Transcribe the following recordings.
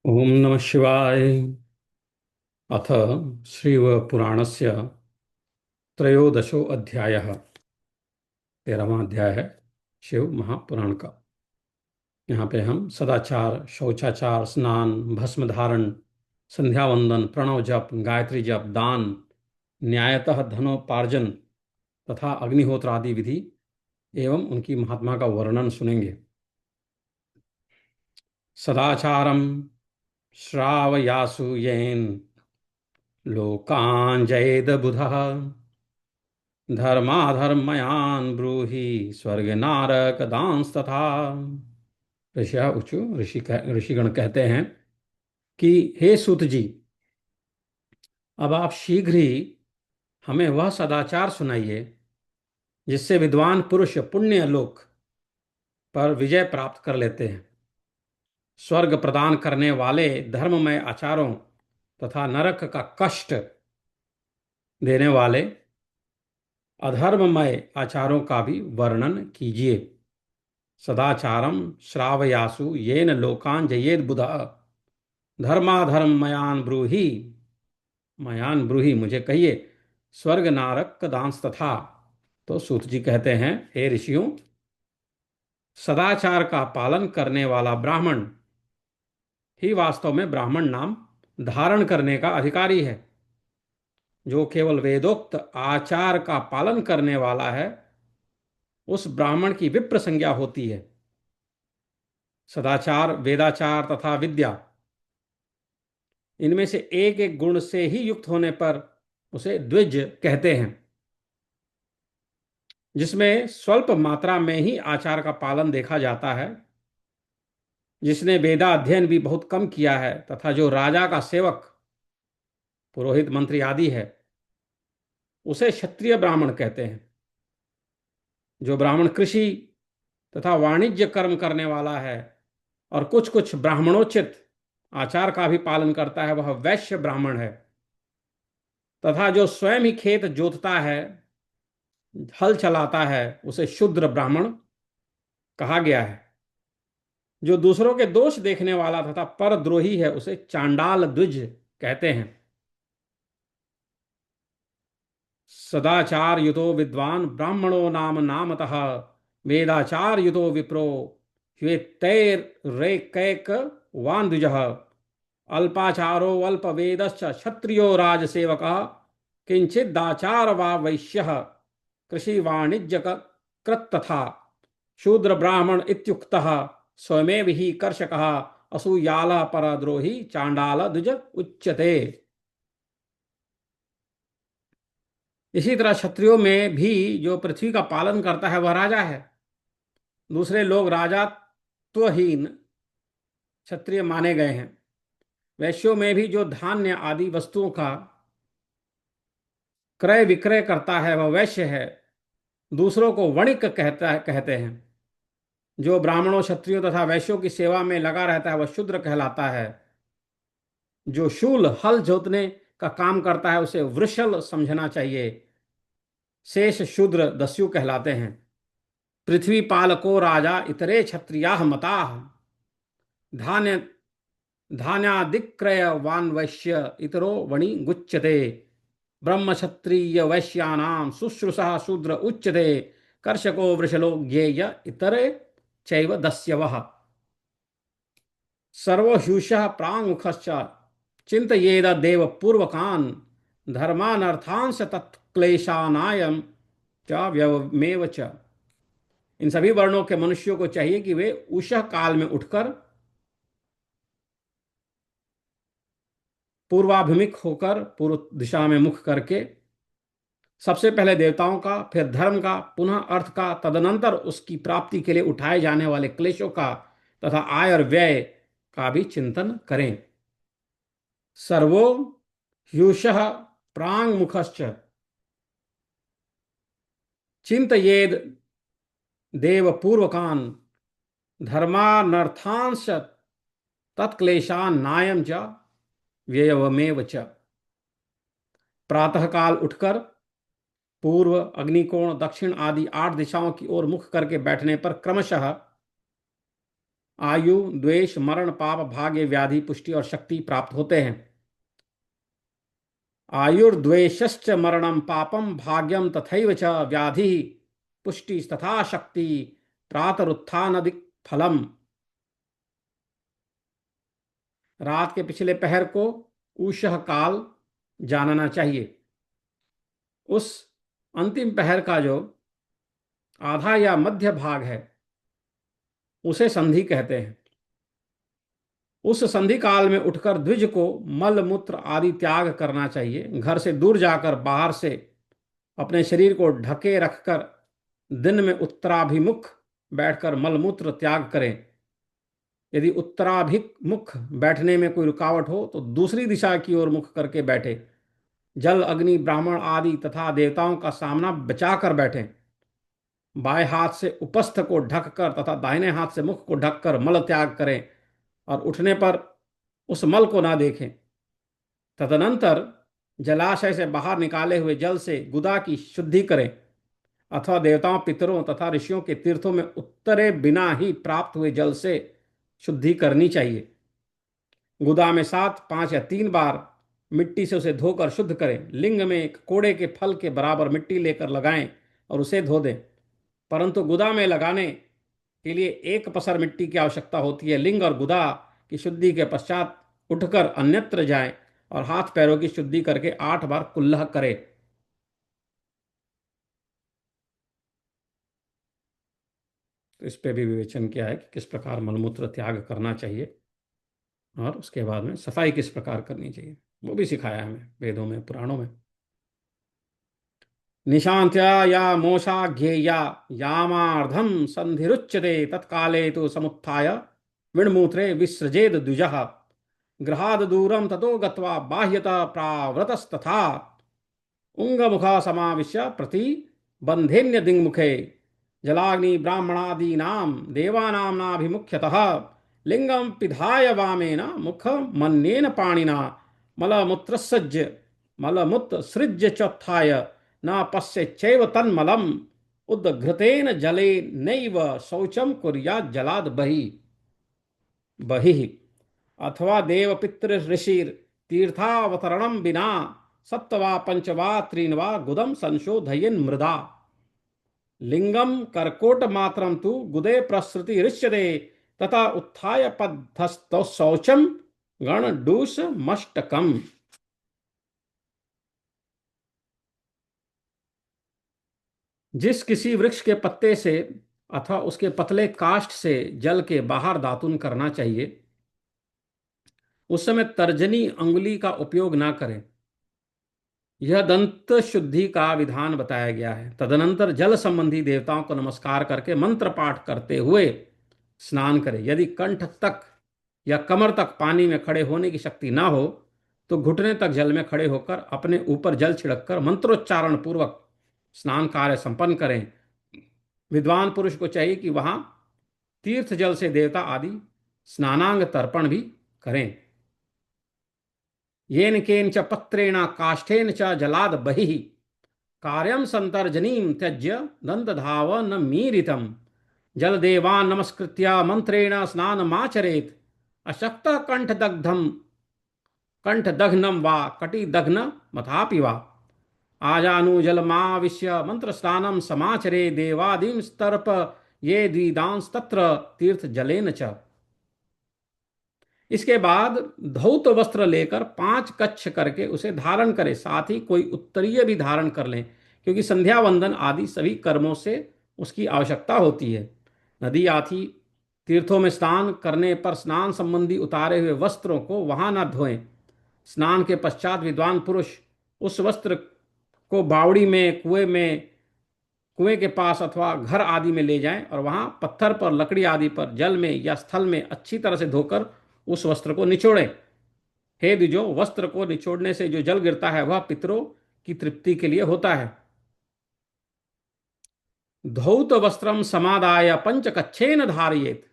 ओम नमः शिवाय। अथ श्रीवपुराणस्य त्रयोदशो अध्यायः। 13वां अध्याय है शिव महापुराण का। यहाँ पे हम सदाचार, शौचाचार, स्नान, भस्म धारण, संध्या वंदन, प्रणव जप, गायत्री जप, दान, न्यायतः धनोपार्जन तथा अग्निहोत्र आदि विधि एवं उनकी महात्मा का वर्णन सुनेंगे। सदाचारम श्रावयासु येन लोकान् जयेद बुधः धर्माधर्मयान् ब्रूहि स्वर्ग नारक दांस्तथा। ऋषिया ऊचु ऋषिगण कहते हैं कि हे सूत जी, अब आप शीघ्र ही हमें वह सदाचार सुनाइए जिससे विद्वान पुरुष पुण्य लोक पर विजय प्राप्त कर लेते हैं। स्वर्ग प्रदान करने वाले धर्ममय आचारों तथा नरक का कष्ट देने वाले अधर्ममय आचारों का भी वर्णन कीजिए। सदाचारम श्रावयासु येन लोकान जयेद बुधः धर्माधर्म मयान ब्रूहि, मुझे कहिए, स्वर्ग नारक दांस तथा। तो सूत जी कहते हैं, हे ऋषियों, सदाचार का पालन करने वाला ब्राह्मण ही वास्तव में ब्राह्मण नाम धारण करने का अधिकारी है। जो केवल वेदोक्त आचार का पालन करने वाला है उस ब्राह्मण की विप्र संज्ञा होती है। सदाचार, वेदाचार तथा विद्या, इनमें से एक एक गुण से ही युक्त होने पर उसे द्विज कहते हैं। जिसमें स्वल्प मात्रा में ही आचार का पालन देखा जाता है, जिसने वेदा अध्ययन भी बहुत कम किया है तथा जो राजा का सेवक, पुरोहित, मंत्री आदि है, उसे क्षत्रिय ब्राह्मण कहते हैं। जो ब्राह्मण कृषि तथा वाणिज्य कर्म करने वाला है और कुछ कुछ ब्राह्मणोचित आचार का भी पालन करता है, वह वैश्य ब्राह्मण है। तथा जो स्वयं ही खेत जोतता है, हल चलाता है, उसे शूद्र ब्राह्मण कहा गया है। जो दूसरों के दोष देखने वाला तथा परद्रोही है, उसे चांडाल द्विज कहते हैं। सदाचार युतो विद्वान ब्राह्मणो नाम नामतः वेदाचार युतो विप्रो ह्वेतैरेकैक वान द्विजः अल्पाचारो अल्प वेदश्च क्षत्रियो राजसेवकः किंचिदाचार वा वैश्यः कृषि वाणिज्य कृत तथा शूद्र ब्राह्मण इत्युक्तः स्वयमेव ही कर्षकः असूयालः परद्रोही चांडाल द्विज उच्यते। इसी तरह क्षत्रियों में भी जो पृथ्वी का पालन करता है वह राजा है। दूसरे लोग राजात्वहीन क्षत्रिय माने गए हैं। वैश्यों में भी जो धान्य आदि वस्तुओं का क्रय विक्रय करता है वह वैश्य है। दूसरों को वणिक कहते हैं। जो ब्राह्मणों, क्षत्रियों तथा वैश्यों की सेवा में लगा रहता है वह शूद्र कहलाता है। जो शूल, हल जोतने का काम करता है उसे वृषल समझना चाहिए। शेष शूद्र दस्यु कहलाते हैं। पृथ्वी पालको राजा इतरे क्षत्रियाः मताः धान्य धान्यादिक्रयवान् वैश्य इतरो वणि गुच्यते ब्रह्म क्षत्रिय वैश्यानां शुश्रूषा शूद्र उच्यते कर्षको वृषलो ज्ञेय इतरे चैव दस्यवः सर्वह्यूषः प्राङ्मुखश्च चिन्तयेद देव पूर्वकान् धर्मानर्थांश तत्क्लेशानायं च व्यवमेव च। इन सभी वर्णों के मनुष्यों को चाहिए कि वे उषः काल में उठकर पूर्वाभिमुख होकर, पूर्व दिशा में मुख करके सबसे पहले देवताओं का, फिर धर्म का, पुनः अर्थ का, तदनंतर उसकी प्राप्ति के लिए उठाए जाने वाले क्लेशों का तथा आय और व्यय का भी चिंतन करें। सर्वो ह्यूषः प्राङ्मुखश्च चिंतयेद देव पूर्वकान् धर्मानर्थांश तत्क्लेशान नायम च व्ययवमेव च। प्रातःकाल उठकर पूर्व, अग्निकोण, दक्षिण आदि 8 दिशाओं की ओर मुख करके बैठने पर क्रमशः आयु, द्वेष, मरण, पाप, भाग्य, व्याधि, पुष्टि और शक्ति प्राप्त होते हैं। आयुर्द्वेषश्च मरणं पापम भाग्यम तथैव च व्याधि पुष्टि तथा शक्ति प्रातरुत्थानदिक फलम। रात के पिछले पहर को उषः काल जानना चाहिए। उस अंतिम पहर का जो आधा या मध्य भाग है उसे संधि कहते हैं। उस संधि काल में उठकर द्विज को मल मूत्र आदि त्याग करना चाहिए। घर से दूर जाकर बाहर से अपने शरीर को ढके रखकर दिन में उत्तराभिमुख बैठकर मलमूत्र त्याग करें। यदि उत्तराभिमुख बैठने में कोई रुकावट हो तो दूसरी दिशा की ओर मुख करके बैठे। जल, अग्नि, ब्राह्मण आदि तथा देवताओं का सामना बचाकर बैठें। बाएं हाथ से उपस्थ को ढककर तथा दाहिने हाथ से मुख को ढककर मल त्याग करें और उठने पर उस मल को ना देखें। तदनंतर जलाशय से बाहर निकाले हुए जल से गुदा की शुद्धि करें अथवा देवताओं, पितरों तथा ऋषियों के तीर्थों में उतरे बिना ही प्राप्त हुए जल से शुद्धि करनी चाहिए। गुदा में 7, 5 या 3 बार मिट्टी से उसे धोकर शुद्ध करें। लिंग में एक कोड़े के फल के बराबर मिट्टी लेकर लगाएं और उसे धो दें। परंतु गुदा में लगाने के लिए एक पसर मिट्टी की आवश्यकता होती है। लिंग और गुदा की शुद्धि के पश्चात उठकर अन्यत्र जाएं और हाथ पैरों की शुद्धि करके 8 बार कुल्लह करें। तो इस पे भी विवेचन किया है कि किस प्रकार मलमूत्र त्याग करना चाहिए और उसके बाद में सफाई किस प्रकार करनी चाहिए, वो भी सिखाया है हमें वेदों में, पुराणों में। निशांत्या या मोषा ज्ञेया यामार्धम संधिरुच्यते तत्काले तो समुत्थाय विण्मूत्रे विसृजेद द्विजः गृहाद दूरम ततो गत्वा बाह्यतः प्रावृतस्तथा उंगमुखा समाविश्य प्रति बंधेन्य दिङ्मुखे जलाग्नि ब्राह्मणादीनां देवानां नाभिमुख्यतः लिंगम पिधाय वामेन मुख मन्येन पाणिना मलमुत्रसृज्य मलमुत्सृज्य चोत्थाय न पश्येच्चैव तन्मलम् उद्घृतेन जले नैव शौचं कुर्यात् जलाद् बहिः बहिः अथवा देव पितृ ऋषिर तीर्थावतरणम बिना सप्तवा पंचवा त्रीनवा गुदम संशोधयन मृदा लिंगम कर्कोट मात्रम तु गुदे प्रसृति ऋष्यते तथा उत्थाय पद्धस्तो शौचम गणडूस मष्टकम। जिस किसी वृक्ष के पत्ते से अथवा उसके पतले काष्ठ से जल के बाहर दातुन करना चाहिए उस समय तर्जनी अंगुली का उपयोग ना करें। यह दंत शुद्धि का विधान बताया गया है। तदनंतर जल संबंधी देवताओं को नमस्कार करके मंत्र पाठ करते हुए स्नान करें। यदि कंठ तक या कमर तक पानी में खड़े होने की शक्ति ना हो तो घुटने तक जल में खड़े होकर अपने ऊपर जल छिड़ककर मंत्रोच्चारण पूर्वक स्नान कार्य संपन्न करें। विद्वान पुरुष को चाहिए कि वहां तीर्थ जल से देवता आदि स्नानांग तर्पण भी करें। येन केन च पत्रेण काष्ठेन च जलाद बहिः कार्यम संतर्जनीम त्यज्य दंतधावन मीरितम जलदेवान् नमस्कृत्य मंत्रेण स्नानमाचरेत् अशक्त कंठदग्धम वा कटिदग्न मथापि वा आजानुजलमाविश्य मंत्र स्नानम समाचरे देवादीं स्तर्प ये द्विदांस्तत्र तीर्थ जलेन च। इसके बाद धौत वस्त्र लेकर 5 कच्छ करके उसे धारण करें। साथ ही कोई उत्तरीय भी धारण कर लें क्योंकि संध्या वंदन आदि सभी कर्मों से उसकी आवश्यकता होती है। नदी आदि तीर्थों में स्नान करने पर स्नान संबंधी उतारे हुए वस्त्रों को वहां न धोएं। स्नान के पश्चात विद्वान पुरुष उस वस्त्र को बावड़ी में, कुएं के पास अथवा घर आदि में ले जाएं और वहां पत्थर पर, लकड़ी आदि पर, जल में या स्थल में अच्छी तरह से धोकर उस वस्त्र को निचोड़ें। हे द्विजो, वस्त्र को निचोड़ने से जो जल गिरता है वह पितरों की तृप्ति के लिए होता है। धौत वस्त्रम समादाय पंचकच्छेन धारयेत्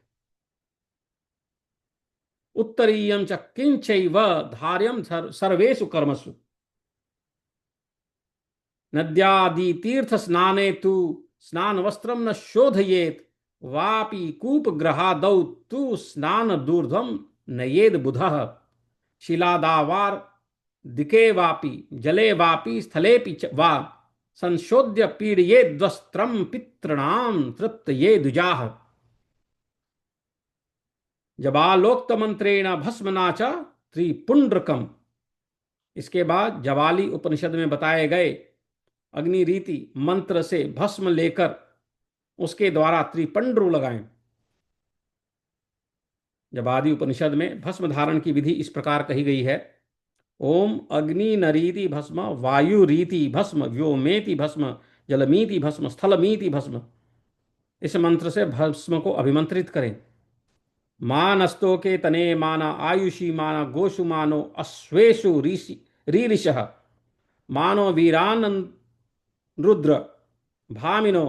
उत्तरीयं च किंचैव धार्यं सर्वेषु कर्मसु नद्यादि तीर्थ स्नाने तु स्नान वस्त्रम न शोधयेत् वापि कूप ग्रहादौ तु स्नान दूर्ध्वं नयेद बुधः शिलादावार दिके वापि जले वापि स्थलेपि वा संशोध्य पीड़येद्वस्त्रं पितॄणां तृप्तयेदुजाः जबालोक्त मंत्रेण भस्मना च त्रिपुंड्रकम। इसके बाद जवाली उपनिषद में बताए गए अग्नि रीति मंत्र से भस्म लेकर उसके द्वारा त्रिपंड्रु लगाएं। जबादि उपनिषद में भस्म धारण की विधि इस प्रकार कही गई है। ओम अग्नि नरीति भस्म वायु रीति भस्म व्योमेति भस्म जलमीति भस्म स्थलमीति भस्म। इस मंत्र से भस्म को अभिमंत्रित करें। मानस्तो के तने माना आयुषी माना गोषु मानो अश्वेषु ऋषि रीरिषः मानो वीरान रुद्र भामिनो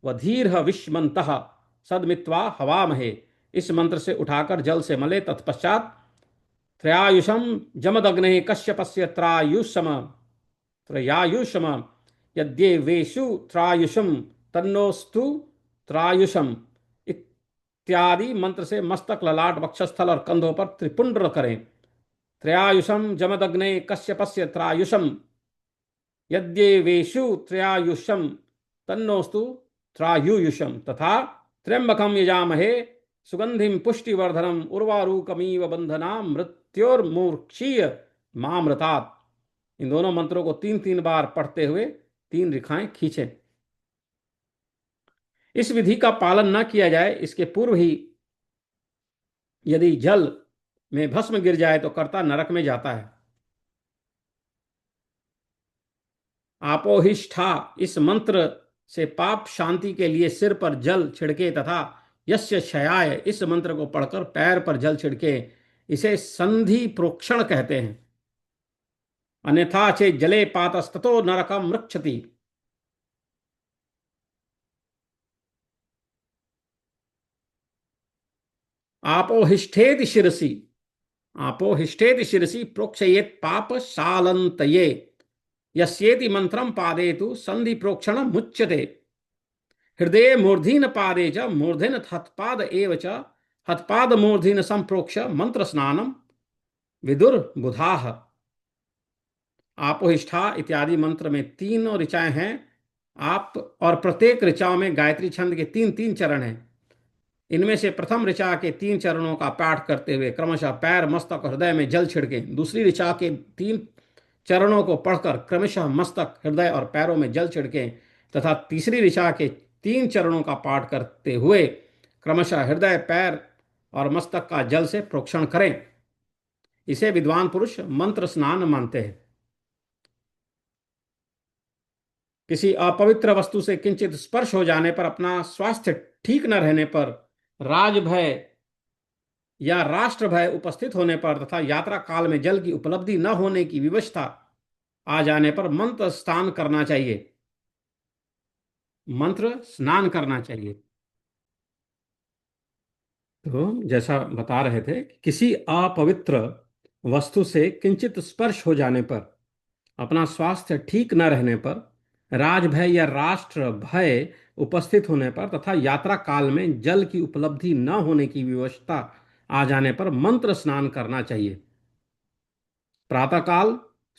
वधीर्ह विश्वंतः सदमित्वा हवामहे। इस मंत्र से उठाकर जल से मले। तत्पश्चात त्रयायुषम जमदग्ने कश्यपस्य त्रायुषम त्रयायुषम यद्येवेषु त्रायुषम तन्नोस्तु त्रायुषम इत्यादि मंत्र से मस्तक ललाट वक्षस्थल और कंधों पर त्रिपुंड्र करें। त्रयायुषम जमदग्ने कश्यपस्य त्रायुषम यद्येवेषु त्रयायुषम तन्नोस्तु त्रायुयुषम तथा त्र्यंबकम यजामहे सुगंधिम पुष्टिवर्धनम उर्वारुकमीव बंधना मृत्योर्मूर्क्षीय मामृतात्। इन दोनों मंत्रों को 3-3 बार पढ़ते हुए 3 रेखाएं खींचें। इस विधि का पालन न किया जाए, इसके पूर्व ही यदि जल में भस्म गिर जाए तो कर्ता नरक में जाता है। आपोहिष्ठा इस मंत्र से पाप शांति के लिए सिर पर जल छिड़के तथा यस्य शयाय इस मंत्र को पढ़कर पैर पर जल छिड़के। इसे संधि प्रोक्षण कहते हैं। अन्यथा चे जले पातस्ततो नरकम मृक्षति। आपोहिष्ठेति शिरसि आपोहिष्ठेति शिरसि प्रोक्षयेत् पाप शालंतये यस्येति मंत्रम पादेतु संधि प्रोक्षण मुच्यते। हृदय मूर्धीन पादे च मूर्धन हत्पाद एव च हत्पाद मूर्धीन संप्रोक्ष मंत्र स्नानम विदुर बुधाः। आपोहिष्ठा इत्यादि मंत्र में 3 ऋचाएं हैं। आप और प्रत्येक ऋचाओं में गायत्री छंद के 3-3 चरण हैं। इनमें से प्रथम ऋचा के 3 चरणों का पाठ करते हुए क्रमशः पैर मस्तक और हृदय में जल छिड़कें। दूसरी ऋचा के 3 चरणों को पढ़कर क्रमशः मस्तक हृदय और पैरों में जल छिड़कें तथा तीसरी ऋचा के 3 चरणों का पाठ करते हुए क्रमशः हृदय पैर और मस्तक का जल से प्रोक्षण करें। इसे विद्वान पुरुष मंत्र स्नान मानते हैं। किसी अपवित्र वस्तु से किंचित स्पर्श हो जाने पर, अपना स्वास्थ्य ठीक न रहने पर, राजभय या राष्ट्र भय उपस्थित होने पर तथा यात्रा काल में जल की उपलब्धि न होने की विवशता आ जाने पर मंत्र स्नान करना चाहिए। मंत्र स्नान करना चाहिए। तो जैसा बता रहे थे, किसी अपवित्र वस्तु से किंचित स्पर्श हो जाने पर, अपना स्वास्थ्य ठीक न रहने पर, राजभय या राष्ट्र भय उपस्थित होने पर तथा यात्रा काल में जल की उपलब्धि न होने की विवशता आ जाने पर मंत्र स्नान करना चाहिए। प्रातःकाल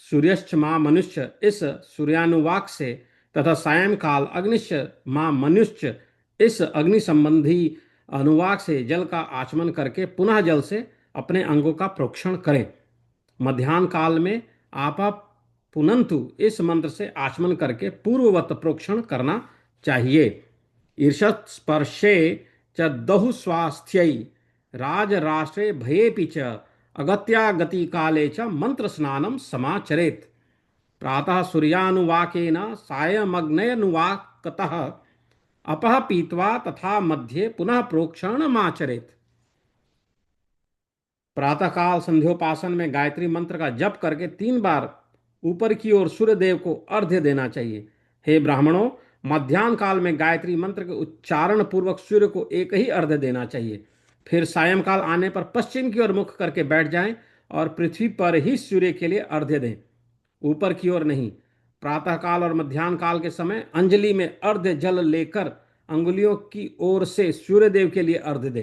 सूर्यश्च मां मनुष्य इस सूर्यानुवाक से तथा सायंकाल अग्निश्च मां मनुष्य इस अग्नि संबंधी अनुवाक से जल का आचमन करके पुनः जल से अपने अंगों का प्रोक्षण करें। मध्याह्न काल में आपा पुनंतु इस मंत्र से आचमन करके पूर्ववत प्रोक्षण करना चाहिए। ईर्षत् स्पर्शे च दहु स्वास्थ्यै राज राष्ट्रे भयेपि च अगत्यागति काले च मंत्र स्नानम समाचरेत्। प्रातः सूर्यानुवाकेन सायमग्नयनुवाकतः अपः पीत्वा तथा मध्ये पुनः प्रोक्षणमाचरेत्। प्रातःकाल संध्योपासन में गायत्री मंत्र का जप करके 3 बार ऊपर की ओर सूर्यदेव को अर्घ्य देना चाहिए। हे ब्राह्मणों, मध्याह्न काल में गायत्री मंत्र के उच्चारण पूर्वक सूर्य को एक ही अर्घ्य देना चाहिए। फिर सायंकाल आने पर पश्चिम की ओर मुख करके बैठ जाएं और पृथ्वी पर ही सूर्य के लिए अर्घ्य दें, ऊपर की ओर नहीं। प्रातःकाल और मध्याह्न काल के समय अंजलि में अर्घ्य जल लेकर अंगुलियों की ओर से सूर्यदेव के लिए अर्घ्य दे।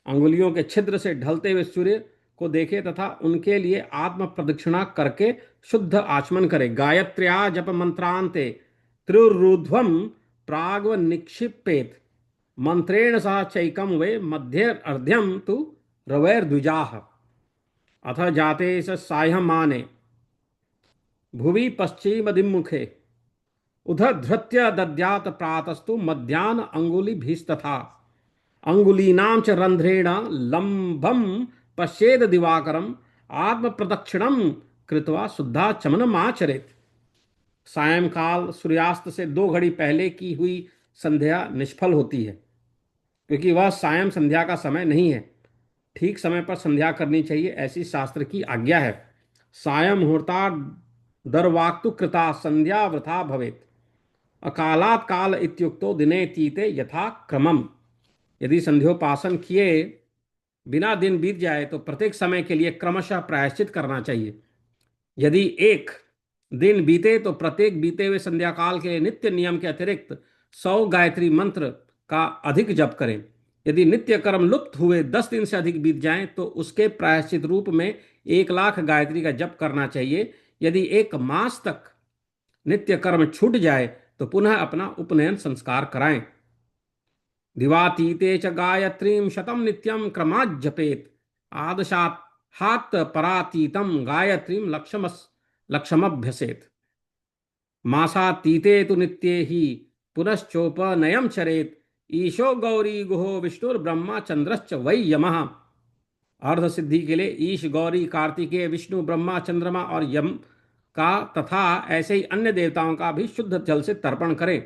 अंगुलियों के छिद्र से ढलते हुए सूर्य को देखे तथा उनके लिए आत्म प्रदक्षिणा करके शुद्ध आचमन करे। गायत्र्या जप मंत्रांते त्रिरुध्वम प्राग्व निक्षिपेत मंत्रेण सह चैकम वे मध्य अर्ध्यम तु रवैर द्विजाह अथ जाते स सायमाने भुवि पश्चिमदिमुखे उधधृत्य दद्यात प्रातस्तु मध्यान अंगुलिभिस्तथा अंगुलीनां च रंध्रेण लंबम पश्येद दिवाकरम आत्म प्रदक्षिणम कृत्वा शुद्धाचमनमाचरेत्। सायंकाल सूर्यास्त से 2 घड़ी पहले की हुई संध्या निष्फल होती है, क्योंकि वह सायं संध्या का समय नहीं है। ठीक समय पर संध्या करनी चाहिए, ऐसी शास्त्र की आज्ञा है। सायं मुहूर्ता दर्वाक्तु कृता संध्या वृथा भवेत् अकालात काल इत्युक्तो दिने तीते यथा क्रमम। यदि संध्योपासन किए बिना दिन बीत जाए तो प्रत्येक समय के लिए क्रमशः प्रायश्चित करना चाहिए। यदि एक दिन बीते तो प्रत्येक बीते हुए संध्या काल के लिए नित्य नियम के अतिरिक्त 100 गायत्री मंत्र का अधिक जप करें। यदि नित्य कर्म लुप्त हुए 10 दिन से अधिक बीत जाएं तो उसके प्रायश्चित रूप में 1 लाख गायत्री का जप करना चाहिए। यदि 1 मास तक नित्य कर्म छूट जाए तो पुनः अपना उपनयन संस्कार कराएं। दिवातीते च गायत्रीं शतम नित्यं क्रमात् जपेत आदशात हात परातीतम गायत्रीं लक्षमभ्यसेत मासातीते तु नित्ये ही पुनश्चोपनयम चरेत ईशो गौरी गुहो विष्णुर्ब्रह्मा चंद्रश्च वै यमः। अर्ध सिद्धि के लिए ईश, गौरी, कार्तिकेय, विष्णु, ब्रह्मा, चंद्रमा और यम का तथा ऐसे ही अन्य देवताओं का भी शुद्ध जल से तर्पण करें।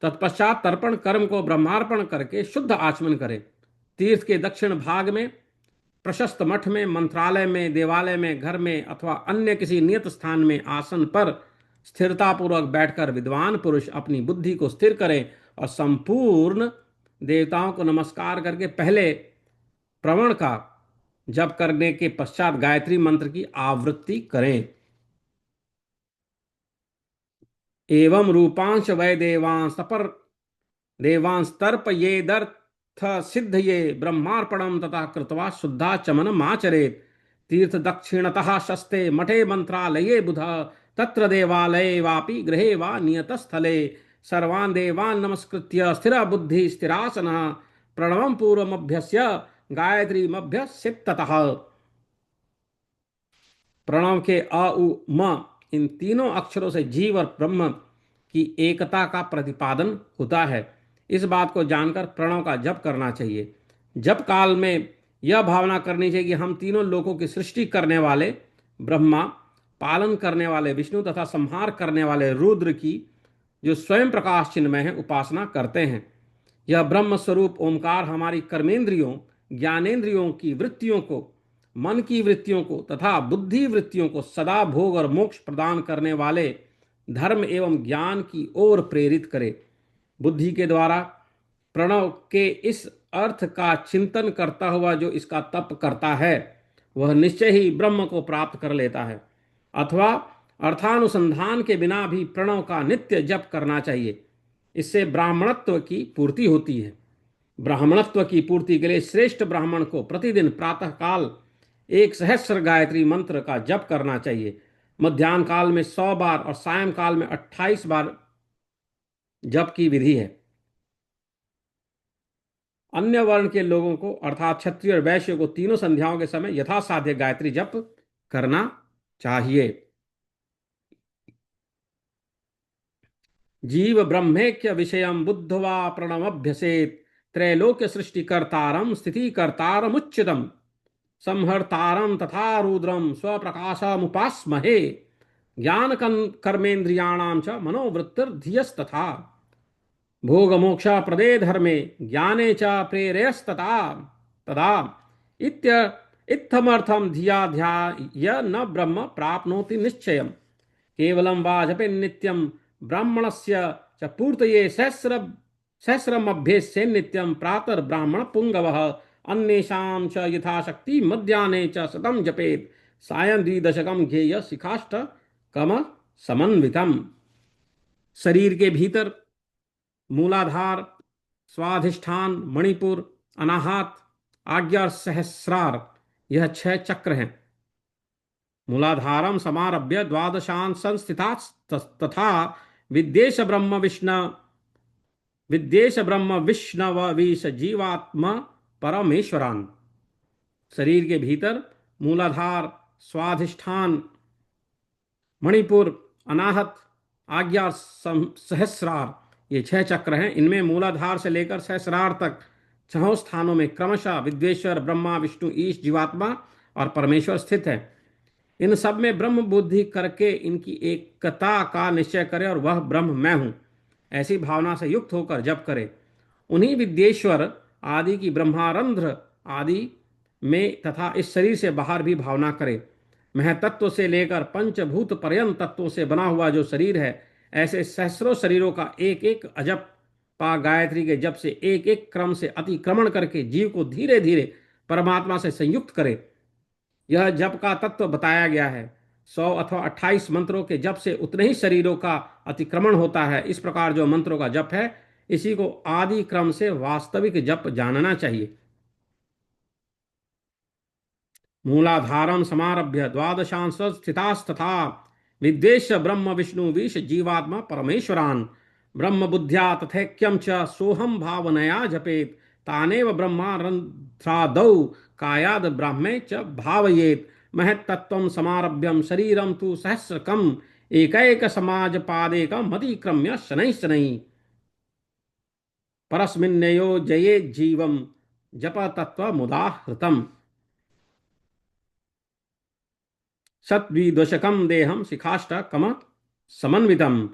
तत्पश्चात तर्पण कर्म को ब्रह्मार्पण करके शुद्ध आचमन करें। तीर्थ के दक्षिण भाग में प्रशस्त मठ में, मंत्रालय में, देवालय में, घर में अथवा अन्य किसी नियत स्थान में आसन पर स्थिरतापूर्वक बैठकर विद्वान पुरुष अपनी बुद्धि को स्थिर करें और संपूर्ण देवताओं को नमस्कार करके पहले प्रवण का जप करने के पश्चात गायत्री मंत्र की आवृत्ति करें। एवं रूपांश वै देवांश पर देवांश तर्प ये दर्थ सिद्ध ये ब्रह्मार्पणम तथा कृत्वा शुद्धाचमनम आचरेत्। तीर्थ दक्षिणतः शस्ते मठे मंत्रालये बुध तत्र देवालये वापि गृहे वा नियत स्थले सर्वान् देवान् नमस्कृत्य स्थिर बुद्धि स्थिरासनः प्रणवं पूर्वमभ्यस्य गायत्रीमभ्यस्येत् ततः। प्रणव के अ उ म इन तीनों अक्षरों से जीव और ब्रह्म की एकता का प्रतिपादन होता है। इस बात को जानकर प्रणव का जप करना चाहिए। जप काल में यह भावना करनी चाहिए कि हम तीनों लोकों की सृष्टि करने वाले ब्रह्मा, पालन करने वाले विष्णु तथा संहार करने वाले रुद्र की, जो स्वयं प्रकाश चिन्मय है, उपासना करते हैं। यह ब्रह्म स्वरूप ओंकार हमारी कर्मेंद्रियों, ज्ञानेंद्रियों की वृत्तियों को, मन की वृत्तियों को तथा बुद्धि वृत्तियों को सदा भोग और मोक्ष प्रदान करने वाले धर्म एवं ज्ञान की ओर प्रेरित करे। बुद्धि के द्वारा प्रणव के इस अर्थ का चिंतन करता हुआ जो इसका तप करता है वह निश्चय ही ब्रह्म को प्राप्त कर लेता है। अथवा अर्थानुसंधान के बिना भी प्रणव का नित्य जप करना चाहिए। इससे ब्राह्मणत्व की पूर्ति होती है। ब्राह्मणत्व की पूर्ति के लिए श्रेष्ठ ब्राह्मण को प्रतिदिन प्रातः काल 1 सहस्र गायत्री मंत्र का जप करना चाहिए। मध्याह्न काल में 100 बार और सायं काल में 28 बार जप की विधि है। अन्य वर्ण के लोगों को अर्थात क्षत्रिय और वैश्य को तीनों संध्याओं के समय यथासाध्य गायत्री जप करना चाहिए। जीव ब्रह्मेक्य विषयम बुद्धवा प्रणवभ्यसेत त्रैलोक्य सृष्टिकर्तारम स्थितिकर्तारमुच्चितम संहर्तारम तथा रुद्रम स्वप्रकाशमुपास्महे ज्ञान कर्मेन्द्रियाणाम च मनोवृत्तिर्धियस्तथा भोग मोक्ष प्रदे धर्मे ज्ञाने च प्रेरयस्तथा तदा इत्थमर्थम धिया ध्याय न ब्रह्म प्राप्नोति निश्चयम् केवलं वा जपे नित्यं ब्राह्मणस्य च पूर्तये सहस्रमभ्येस्य नित्यं प्रातर्ब्राह्मण पुंगवः अन्येषां च यथाशक्ति मध्याह्ने च शतं जपेत् सायं द्विदशकं ज्ञेय शिखाष्टकम समन्वितम्। शरीर के भीतर मूलाधार, स्वाधिष्ठान, मणिपुर, अनाहत, आज्ञा और सहस्रार, यह 6 चक्र हैं। मूलाधारम समारभ्य द्वादशान संस्थिता तथा विद्येश ब्रह्म विष्णव विष जीवात्मा परमेश्वरान। शरीर के भीतर मूलाधार, स्वाधिष्ठान, मणिपुर, अनाहत, आज्ञा और सहस्रार, ये 6 चक्र हैं। इनमें मूलाधार से लेकर सहस्रार तक 6 स्थानों में क्रमशः विद्वेश्वर, ब्रह्मा, विष्णु, ईश, जीवात्मा और परमेश्वर स्थित है। इन सब में ब्रह्म बुद्धि करके इनकी एकता का निश्चय करे और वह ब्रह्म मैं हूं, ऐसी भावना से युक्त होकर जप करे। उन्हीं विद्येश्वर आदि की ब्रह्मारंध्र आदि में तथा इस शरीर से बाहर भी भावना करे। महतत्व से लेकर पंचभूत पर्यंत तत्वों से बना हुआ जो शरीर है, ऐसे सहस्रों शरीरों का एक एक अजप पा गायत्री के जप से एक एक क्रम से अतिक्रमण करके जीव को धीरे धीरे परमात्मा से संयुक्त करे। यह जप का तत्व बताया गया है। 100 अथवा 28 मंत्रों के जप से उतने ही शरीरों का अतिक्रमण होता है। इस प्रकार जो मंत्रों का जप है, इसी को आदि क्रम से वास्तविक जप जानना चाहिए। मूलाधारम समारभ्य द्वादशांश स्थितास्तथा विद्वेश ब्रह्म विष्णु विष जीवात्मा परमेश्वरान ब्रह्म बुद्ध्या तथैक्यम च सोहम भावनया जपेत तानेव ब्रह्मारंध्रादौ कायाद ब्राह्मे च भावयेत महत्तत्वं समारभ्यम शरीरम तु सहस्रकम एकैक समाज पादेकम मतिक्रम्य शनैः शनैः परस्मिन्नयो जये जीवम जप तत्व मुदाहृतम सत्विदशकम देहम शिखाष्टकम समन्वितम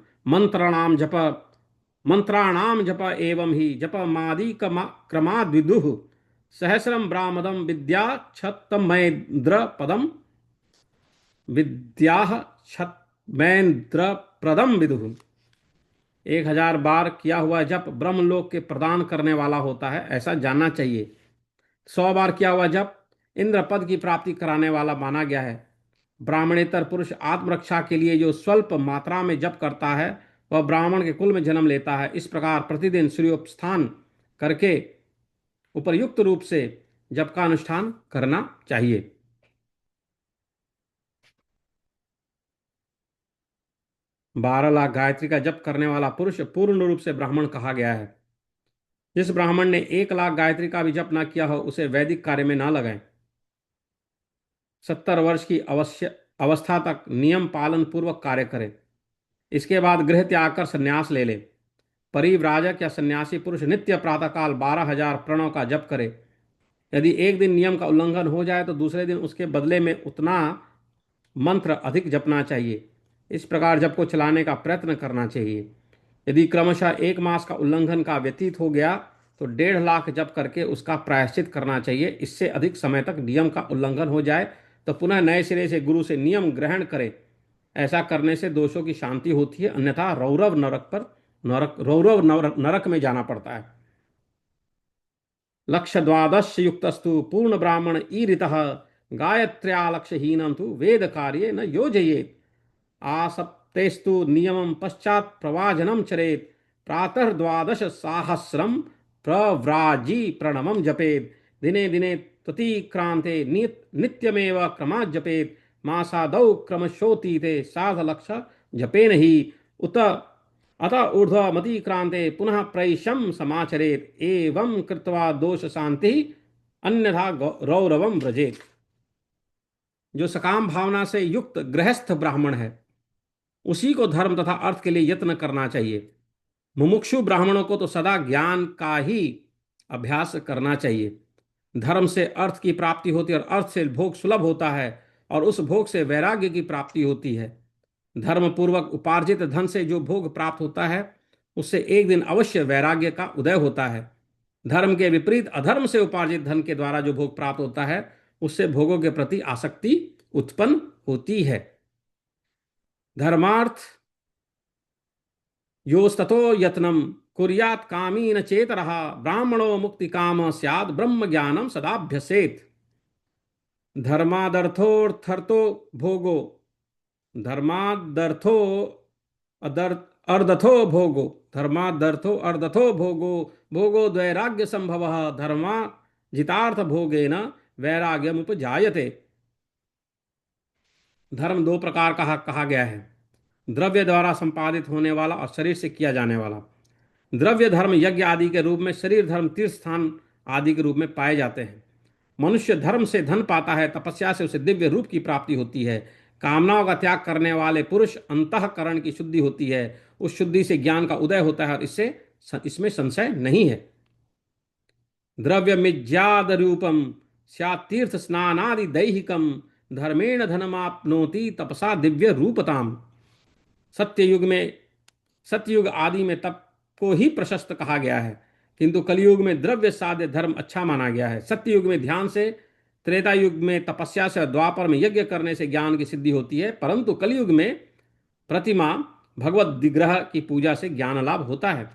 मंत्राणाम जप एवं ही जप मादि क्रमाद् विदुः सहस्रम ब्राह्मदम विद्या छत्तमैन्द्र पदम विद्या छत्मैन्द्र प्रदम विदुः। 1000 बार किया हुआ जप ब्रह्मलोक के प्रदान करने वाला होता है, ऐसा जानना चाहिए। 100 बार किया हुआ जप इंद्र पद की प्राप्ति कराने वाला माना गया है। ब्राह्मणेतर पुरुष आत्मरक्षा के लिए जो स्वल्प मात्रा में जप करता है, वह ब्राह्मण के कुल में जन्म लेता है। इस प्रकार प्रतिदिन सूर्योपस्थान करके उपर्युक्त रूप से जप का अनुष्ठान करना चाहिए। 12 लाख गायत्री का जप करने वाला पुरुष पूर्ण रूप से ब्राह्मण कहा गया है। जिस ब्राह्मण ने 1 लाख गायत्री का भी जप न किया हो, उसे वैदिक कार्य में न लगाएं। 70 वर्ष की अवस्था तक नियम पालन पूर्वक कार्य करे। इसके बाद गृह त्याग कर संन्यास ले ले। परिव्राजक या सन्यासी पुरुष नित्य प्रातःकाल 12,000 प्रणव का जप करे। यदि एक दिन नियम का उल्लंघन हो जाए तो दूसरे दिन उसके बदले में उतना मंत्र अधिक जपना चाहिए। इस प्रकार जप को चलाने का प्रयत्न करना चाहिए। यदि क्रमशः 1 मास का उल्लंघन का व्यतीत हो गया तो 1.5 लाख जप करके उसका प्रायश्चित करना चाहिए। इससे अधिक समय तक नियम का उल्लंघन हो जाए तो पुनः नए सिरे से गुरु से नियम ग्रहण करे। ऐसा करने से दोषों की शांति होती है, अन्यथा रौरव नरक में जाना पड़ता है। लक्ष्य द्वादश युक्तस्तु पूर्ण ब्राह्मण ईरितः गायत्र्या लक्ष्यहीनं तु वेद कार्ये न योजयेत् आसप्तेस्तु नियमं पश्चात् प्रवाजनं चरेत् प्रातः 12 सहस्रम प्रव्राजी प्रणवम जपेत् दिने दिने ततिक्रांते नित्यमेव क्रमात् जपेत् मासादौ क्रमशोतीते साधलक्ष जपेन ही उत अतः ऊर्ध्वमतिक्रांते पुनः प्रैशम समाचरेत् एवं कृत्वा दोष शांति अन्यथा रौरवम व्रजेत। जो सकाम भावना से युक्त गृहस्थ ब्राह्मण है, उसी को धर्म तथा अर्थ के लिए यत्न करना चाहिए। मुमुक्षु ब्राह्मणों को तो सदा ज्ञान का ही अभ्यास करना चाहिए। धर्म से अर्थ की प्राप्ति होती है और अर्थ से भोग सुलभ होता है और उस भोग से वैराग्य की प्राप्ति होती है। धर्म पूर्वक उपार्जित धन से जो भोग प्राप्त होता है, उससे एक दिन अवश्य वैराग्य का उदय होता है। धर्म के विपरीत अधर्म से उपार्जित धन के द्वारा जो भोग प्राप्त होता है, उससे भोगों के प्रति आसक्ति उत्पन्न होती है। धर्मार्थ योस्ततो यत्नम कुर्यात् कामी न चेतरः ब्राह्मणो मुक्ति काम स्यात् ब्रह्म ज्ञानम सदाभ्यसेत्। धर्मादर्थोर्थर्थो भोगो धर्मादर्थो अर्धथो भोगो धर्मादर्थो अर्दथो भोगो भोगो द्वैराग्य संभव धर्मा जितार्थ भोगेन वैराग्यम उपजायते। धर्म दो प्रकार का कहा गया है, द्रव्य द्वारा संपादित होने वाला और शरीर से किया जाने वाला। द्रव्य धर्म यज्ञ आदि के रूप में, शरीर धर्म तीर्थ स्थान आदि के रूप में पाए जाते हैं। मनुष्य धर्म से धन पाता है, तपस्या से उसे दिव्य रूप की प्राप्ति होती है। कामनाओं का त्याग करने वाले पुरुष अंतःकरण की शुद्धि होती है, उस शुद्धि से ज्ञान का उदय होता है और इसमें संशय नहीं है। द्रव्य मिज्याद रूपम स्यातीर्थ स्नानादि दैहिकम धर्मेण धनमाप्नोति तपसा दिव्य रूपताम। सत्ययुग में, सतयुग आदि में तप को ही प्रशस्त कहा गया है, किंतु कलयुग में द्रव्य साध्य धर्म अच्छा माना गया है। सत्ययुग में ध्यान से, त्रेता युग में तपस्या से, द्वापर में यज्ञ करने से ज्ञान की सिद्धि होती है, परंतु कलयुग में प्रतिमा भगवत विग्रह की पूजा से ज्ञान लाभ होता है।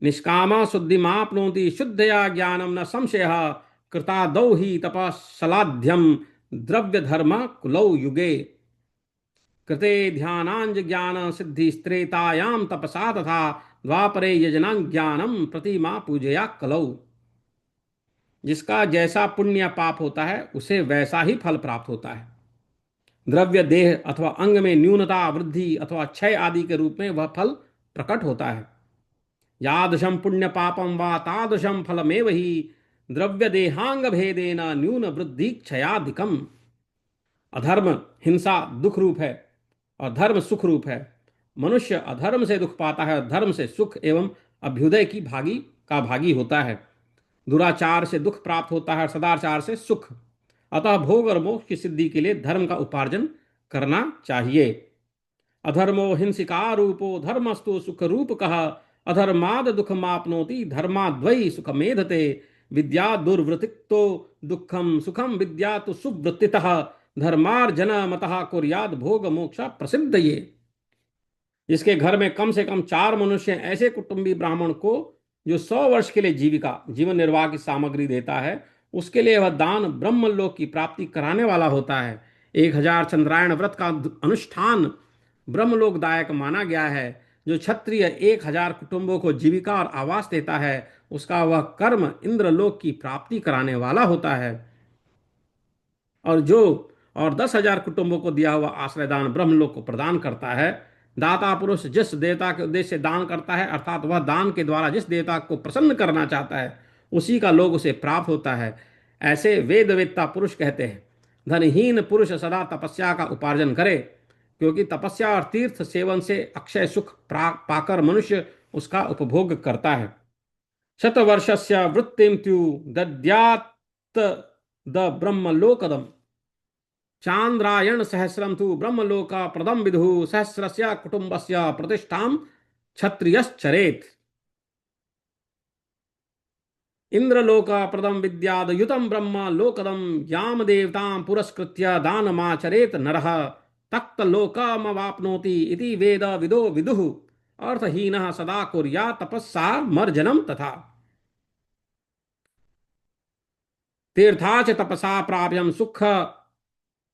निष्कामा शुद्धिमाप्नोति शुद्धया ज्ञानम न संशय कृतादौ ही तपस्सलाध्यम द्रव्य धर्म कुलौ युगे कृते ध्यानांज ज्ञान सिद्धि स्त्रेतायाम तपसा तथा द्वापरे यजना ज्ञानम प्रतिमा पूजया कलौ। जिसका जैसा पुण्य पाप होता है उसे वैसा ही फल प्राप्त होता है। द्रव्य देह अथवा अंग में न्यूनता, वृद्धि अथवा क्षय आदि के रूप में वह फल प्रकट होता है। यादृशम पुण्य पापम वा तादृशम फलमेव ही द्रव्य देहांग भेदेन न्यून वृद्धि क्षयाधिकम। अधर्म हिंसा दुख रूप है और धर्म सुख रूप है। मनुष्य अधर्म से दुख पाता है और धर्म से सुख एवं अभ्युदय की भागी होता है। दुराचार से दुख प्राप्त होता है और सदाचार से सुख। अतः भोग और मोक्ष की सिद्धि के लिए धर्म का उपार्जन करना चाहिए। अधर्मो हिंसिका रूपो धर्मस्तु सुख रूप कह अधर्माद दुख मापनोति धर्माद्वै सुख मेधते। विद्या दुर्वृत्तिक्तो दुखम सुखम विद्या तो सुवृत्तितः धर्मार्जन मतः कुर्याद भोग मोक्ष प्रसिद्ध ये। जिसके घर में कम से कम 4 मनुष्य, ऐसे कुटुंबी ब्राह्मण को जो 100 वर्ष के लिए जीविका जीवन निर्वाह की सामग्री देता है, उसके लिए वह दान ब्रह्मलोक की प्राप्ति कराने वाला होता है। 1000 चंद्रायण व्रत का अनुष्ठान ब्रह्मलोकदायक माना गया है। जो क्षत्रिय 1000 कुटुंबों को जीविका और आवास देता है, उसका वह कर्म इंद्रलोक की प्राप्ति कराने वाला होता है। और 10,000 कुटुंबों को दिया हुआ आश्रयदान ब्रह्मलोक को प्रदान करता है। दाता पुरुष जिस देवता के उद्देश्य से दान करता है, अर्थात वह दान के द्वारा जिस देवता को प्रसन्न करना चाहता है, उसी का लोग उसे प्राप्त होता है। ऐसे वेदवेत्ता पुरुष कहते हैं, धनहीन पुरुष सदा तपस्या का उपार्जन करे, क्योंकि तपस्या और तीर्थ सेवन से अक्षय सुख पाकर मनुष्य उसका उपभोग करता है। शतवर्षस्य वृत्तिम त्यु दद्यात् द ब्रह्मलोकदम चांद्रायण सहस्रम तु ब्रह्मलोका प्रदम विदु सहस्रस्य कुटुंबस्य प्रतिष्ठाम क्षत्रियश्चरेत्। इंद्रलोका प्रदम विद्याद युतम ब्रह्म लोकदम याम देवतां पुरस्कृत्य दानमाचरेत नरः तक्त लोकमवाप्नोति इति वेद विदो विदुः अर्थहीनः सदा कुर्या तपस्सा मर्जनम तथा। तीर्थाच तपसा प्राप्यम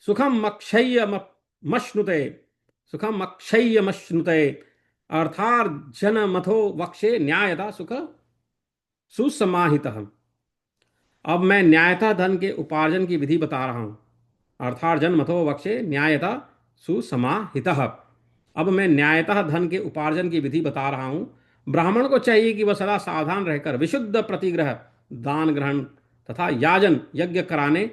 सुखम मक्षय्यमश्नुते सुखम अक्षय्यमश्नुते अर्थार्जन मथो वक्षे न्यायता सुख सुसमाहितः। अब मैं न्यायता धन के उपार्जन की विधि बता रहा हूं। अर्थार्जन मथो वक्षे न्यायता सुसमाहितः। अब मैं न्यायतः धन के उपार्जन की विधि बता रहा हूं। ब्राह्मण को चाहिए कि वह सदा सावधान रहकर विशुद्ध प्रतिग्रह, दान ग्रहण तथा याजन यज्ञ कराने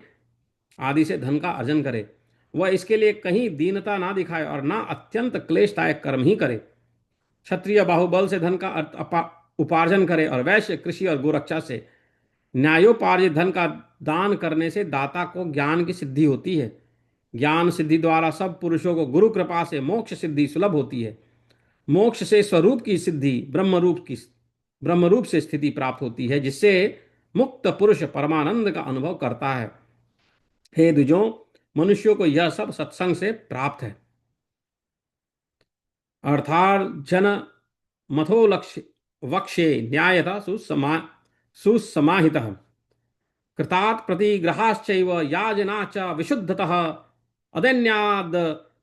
आदि से धन का अर्जन करे। वह इसके लिए कहीं दीनता ना दिखाए और ना अत्यंत क्लेशदायक कर्म ही करे। क्षत्रिय बाहुबल से धन का उपार्जन करे और वैश्य कृषि और गोरक्षा से। न्यायोपार्जित धन का दान करने से दाता को ज्ञान की सिद्धि होती है। ज्ञान सिद्धि द्वारा सब पुरुषों को गुरु कृपा से मोक्ष सिद्धि सुलभ होती है। मोक्ष से स्वरूप की सिद्धि ब्रह्म रूप से स्थिति प्राप्त होती है, जिससे मुक्त पुरुष परमानंद का अनुभव करता है। हे द्विजों, मनुष्यों को यह सब सत्संग से प्राप्त है। अर्थार्जन मथो लक्ष्य वक्षे न्यायता सुसमाहितः कृतात् प्रतिग्रहाश्चैव याजना च विशुद्धतः अदन्याद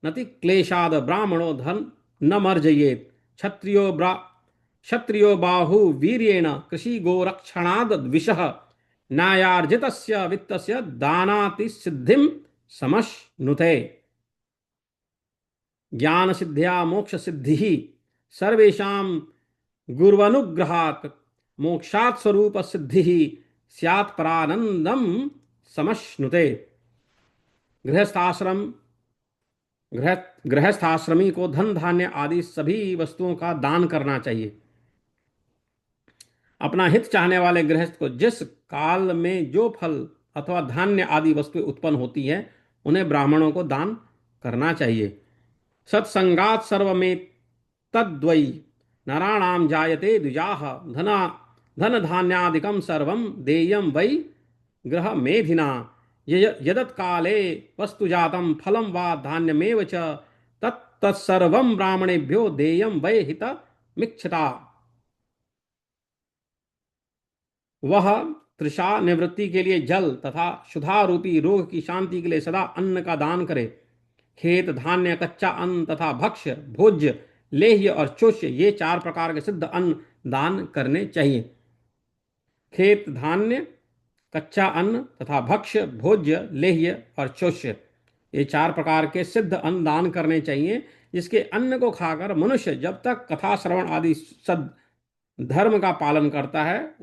नति क्लेशाद ब्राह्मणो धन न मर्जयेत् क्षत्रियो बाहु वीर्येण कृषि गोरक्षणाद विषः न्यायार्जितस्य वित्तस्य दानाति सिद्धिं समश्नुते। ज्ञान सिद्ध्या मोक्ष सिद्धि सर्वेषां गुर्वनुग्रहात् मोक्षात् स्वरूप सिद्धि स्यात् परानंदम समश्नुते। गृहस्थाश्रम गृहस्थाश्रमी को धन धान्य आदि सभी वस्तुओं का दान करना चाहिए। अपना हित चाहने वाले गृहस्थ को जिस काल में जो फल अथवा धान्य आदि वस्तुएं उत्पन्न होती है उन्हें ब्राह्मणों को दान करना चाहिए। सत्संगात सर्वमें तद्वै नराणाम जायते द्विजाः धना धन धान्यादिकं सर्वं देयं वै गृह मेधिना यदत्काले वस्तुजातं फलं वा धान्यमेव च तत्तत्सर्वं ब्राह्मणेभ्यो देयं वै हितमिच्छता। वह तृषा निवृत्ति के लिए जल तथा क्षुधा रूपी रोग की शांति के लिए सदा अन्न का दान करे। खेत धान्य कच्चा अन्न तथा भक्ष्य भोज्य लेह्य और चोष्य ये चार प्रकार के सिद्ध अन्न दान करने चाहिए। खेत धान्य कच्चा अन्न तथा भक्ष्य भोज्य लेह्य और चोष्य ये चार प्रकार के सिद्ध अन्न दान करने चाहिए, जिसके अन्न को खाकर मनुष्य जब तक कथा श्रवण आदि सद धर्म का पालन करता है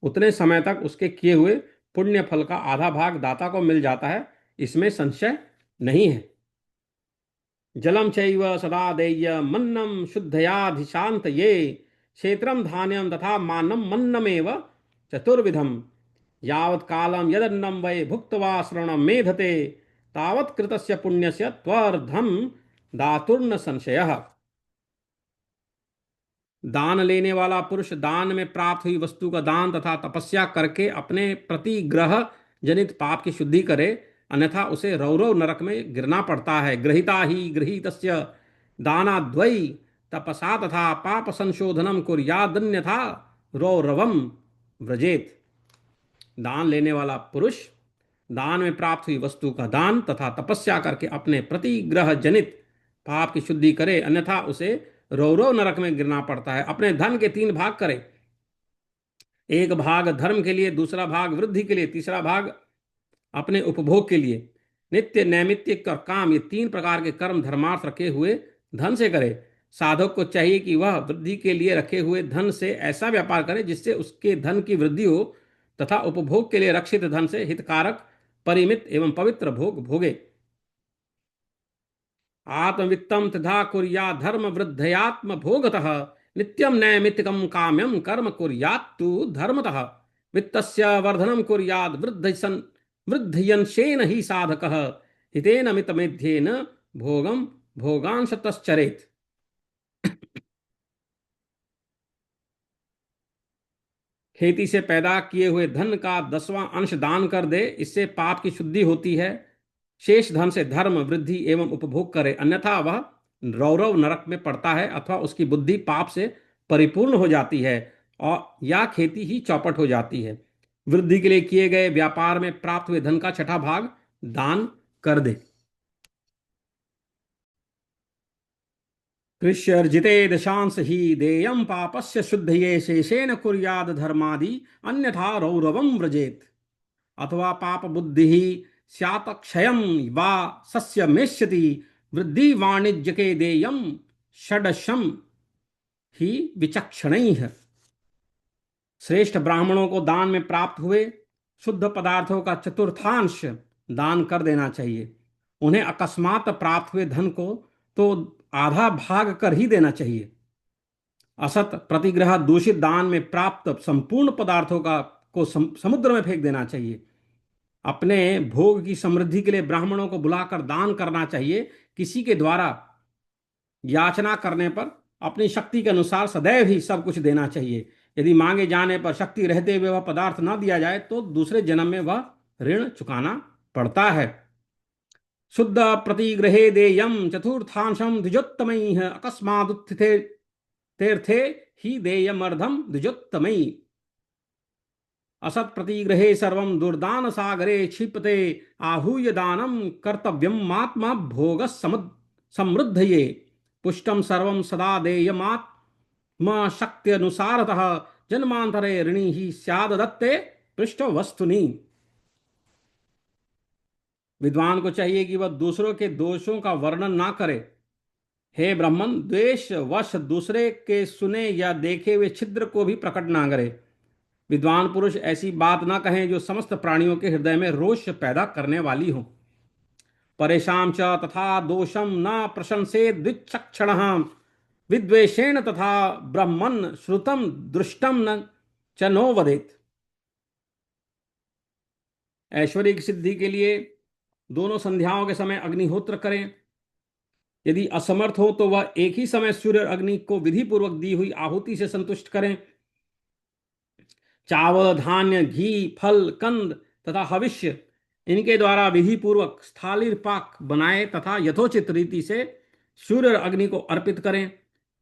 उतने समय तक उसके किए हुए पुण्य फल का आधा भाग दाता को मिल जाता है, इसमें संशय नहीं है। जलम चैव सदा देय्य मन्नम शुद्धयाधिशांत ये क्षेत्रम धान्यम तथा मानम मन्नमेव चतुर्विधम यावत् कालम यदन्नम वै भुक्त्वा श्रवणम मेधते तावत् कृतस्य पुण्यस्य त्वर्धम दातुर्न संशयः। दान लेने वाला पुरुष दान में प्राप्त हुई वस्तु का दान तथा तपस्या करके अपने प्रतिग्रह जनित पाप की शुद्धि करे, अन्यथा उसे रौरव नरक में गिरना पड़ता है। गृहीता ही गृहीतस्य दानाद्वै तपसा तथा पाप संशोधनम कुर्यादन्यथा रौरवम व्रजेत। दान लेने वाला पुरुष दान में प्राप्त हुई वस्तु का दान तथा तपस्या करके अपने प्रतिग्रह जनित पाप की शुद्धि करे, अन्यथा उसे रौरव नरक में गिरना पड़ता है। अपने धन के 3 भाग करे, एक भाग धर्म के लिए, दूसरा भाग वृद्धि के लिए, तीसरा भाग अपने उपभोग के लिए। नित्य नैमित्तिक और काम ये 3 प्रकार के कर्म धर्मार्थ रखे हुए धन से करे। साधक को चाहिए कि वह वृद्धि के लिए रखे हुए धन से ऐसा व्यापार करे जिससे उसके धन की वृद्धि हो तथा उपभोग के लिए रक्षित धन से हितकारक परिमित एवं पवित्र भोग भोगे। आत्मवित्तम तथा कुर्या धर्म वृद्धयात्म भोगतः नित्यम नैमित्तिकम काम्यम कर्म कुर्यात्तु धर्मतः वित्तस्य वर्धनम कुर्याद वृद्धयंशेन ही साधकः हितेन मितमेध्येन भोगम भोगांश तश्चरेत। खेती से पैदा किए हुए धन का 10वां अंश दान कर दे, इससे पाप की शुद्धि होती है। शेष धन से धर्म वृद्धि एवं उपभोग करे, अन्यथा वह रौरव नरक में पड़ता है अथवा उसकी बुद्धि पाप से परिपूर्ण हो जाती है और या खेती ही चौपट हो जाती है। वृद्धि के लिए किए गए व्यापार में प्राप्त हुए धन का 6ठा भाग दान कर दे। कृष्यर्जिते दशांश ही देयम पापस्य शुद्धये शेषेण कुर्याद धर्मादि अन्यथा रौरवम व्रजेत। अथवा पाप बुद्धि ही स्यात् क्षयम वा सस्य मेष्यति वृद्धि वाणिज्य के देयम षडशम ही विचक्षणैः। श्रेष्ठ ब्राह्मणों को दान में प्राप्त हुए शुद्ध पदार्थों का 1/4 दान कर देना चाहिए। उन्हें अकस्मात प्राप्त हुए धन को तो आधा भाग कर ही देना चाहिए। असत प्रतिग्रह दूषित दान में प्राप्त संपूर्ण पदार्थों को समुद्र में फेंक देना चाहिए। अपने भोग की समृद्धि के लिए ब्राह्मणों को बुलाकर दान करना चाहिए। किसी के द्वारा याचना करने पर अपनी शक्ति के अनुसार सदैव ही सब कुछ देना चाहिए। यदि मांगे जाने पर शक्ति रहते हुए वह पदार्थ न दिया जाए तो दूसरे जन्म में वह ऋण चुकाना पड़ता है। शुद्ध प्रतिग्रहे देयम चतुर्थांशम द्विजोत्तमैः अकस्मादुत्थिते तीर्थे ही देयमर्धम द्विजोत्तमैः। असत प्रतिग्रहे सर्वं दुर्दान सागरे क्षिप्ते आहूय दानम कर्तव्यम आत्मा भोग समृद्धये पुष्टम सर्वं सदा देयमात् म शक्त्यनुसारतः जन्मांतरे ऋणी ही स्याद दत्ते पृष्ठ वस्तुनि। विद्वान को चाहिए कि वह दूसरों के दोषों का वर्णन ना करे। हे ब्राह्मण, द्वेष वश दूसरे के सुने या देखे हुए छिद्र को भी प्रकट ना करे। विद्वान पुरुष ऐसी बात ना कहें जो समस्त प्राणियों के हृदय में रोष पैदा करने वाली हो। परेशान च तथा दोषम न प्रशंसे द्विचक्षण विद्वेषेण तथा ब्रह्मन् श्रुतम दृष्टम न च नो वदेत। ऐश्वर्य की सिद्धि के लिए दोनों संध्याओं के समय अग्निहोत्र करें। यदि असमर्थ हो तो वह एक ही समय सूर्य और अग्नि को विधि पूर्वक दी हुई आहुति से संतुष्ट करें। चावल, धान्य, घी, फल, कंद तथा हविष्य इनके द्वारा विधि पूर्वक स्थालीर पाक बनाए तथा यथोचित रीति से सूर्य और अग्नि को अर्पित करें।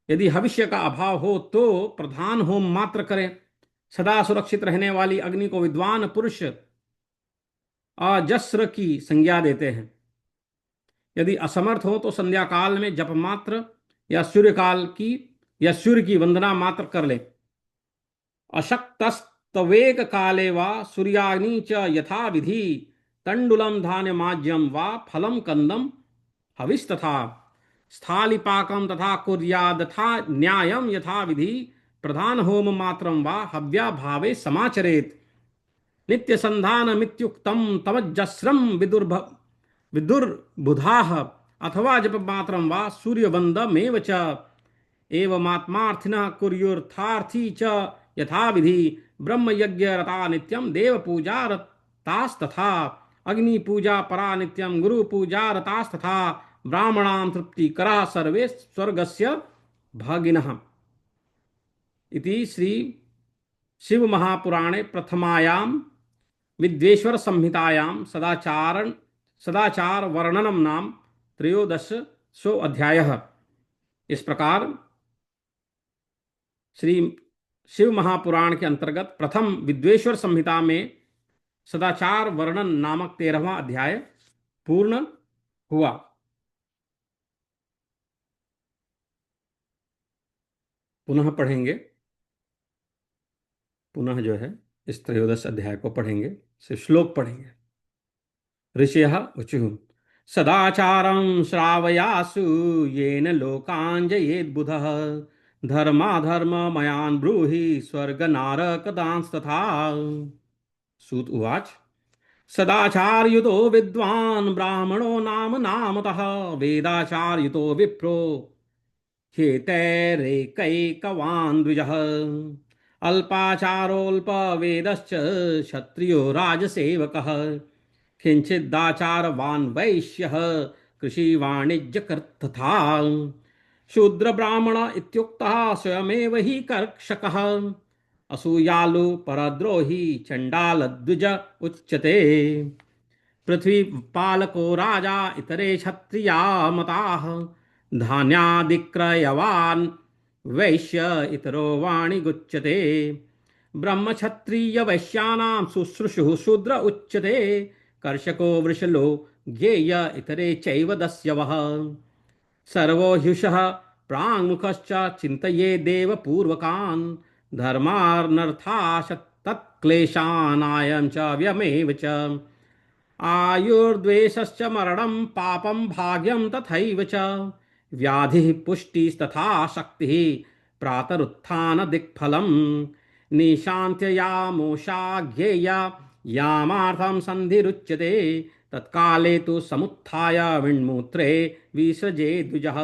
यदि हविष्य का अभाव हो तो प्रधान होम मात्र करें। सदा सुरक्षित रहने वाली अग्नि को विद्वान पुरुष अजस्र की संज्ञा देते हैं। यदि असमर्थ हो तो संध्या काल में जप मात्र या सूर्य की वंदना मात्र कर ले। अशक्तस्तवेक काले वा सूर्याग्नि च यथा विधि तंडुलम धान्यमाज्यम वा फलम कंदम हविस्तथा स्थालिपाकम तथा कुर्यादथा न्यायम यथा विधि प्रधान होम मात्रम वा हव्या भावे समाचरेत। नित्य संधान मित्युक्तम तमज्जस्रम विदुर्बुधाः अथवा जप मात्रम वा सूर्यवंदमेव च एवमात्मार्थिनः कुर्युर्थार्थी च यथा विधि ब्रह्म यज्ञ रता नित्यम देव पूजा रतास्तथा अग्नि पूजा परा नित्यम गुरु पूजा रतास्तथा ब्राह्मणां तृप्तिकरा सर्वे स्वर्गस्य भागिनः। इति श्री शिव महापुराणे प्रथमायां विद्वेश्वर संहितायां सदाचार वर्णनम नाम त्रयोदशो अध्यायः। इस प्रकार श्री शिव महापुराण के अंतर्गत प्रथम विद्वेश्वर संहिता में सदाचार वर्णन नामक 13वां अध्याय पूर्ण हुआ। पुनः पढ़ेंगे, पुनः जो है इस त्रयोदश अध्याय को पढ़ेंगे, सिर्फ श्लोक पढ़ेंगे। ऋषयः उचुः सदाचारं श्रावयासु येन लोकान् जयेद्बुधः धर्माधर्ममयान् ब्रूहि स्वर्गनारकदांस्तथा। सूत उवाच सदाचारयुतो विद्वान् ब्राह्मणो नाम नामतः वेदाचारयुतो विप्रो ह्येतैरेकैकवान् द्विजः अल्पाचारोऽल्पवेदश्च क्षत्रियो राजसेवकः किंचिदाचारवान् वैश्यः कृषिवाणिज्यकर्तथा शूद्रब्राह्मण इत्युक्तः स्वयमेव हि कर्षकः असूयालु परद्रोही चंडालद्विज उच्यते। पृथ्वीपालको राजा इतरे क्षत्रिया मताः धान्यादिक्रयवान् वैश्य इतरो वाणिगुच्यते। ब्रह्मक्षत्रियवैश्यानां शुश्रूषुः शूद्र उच्यते कर्षको वृषलो ज्ञेय इतरे चैव दस्यवः। सर्वो ह्युषः प्राङ्मुखश्च चिन्तयेदेव पूर्वकान् धर्मानर्थाश्च तत्क्लेशानायं च व्यमेव च आयुर्द्वेषश्च मरणं पापं भाग्यं तथैव च व्याधिः पुष्टिस्तथा शक्तिः प्रातरुत्थानदिक्फलं निशान्त्ययामोषा ज्ञेया यामार्थं सन्धिरुच्यते तत्काले तु समुत्थाय विण्मूत्रे विसृजे द्विजः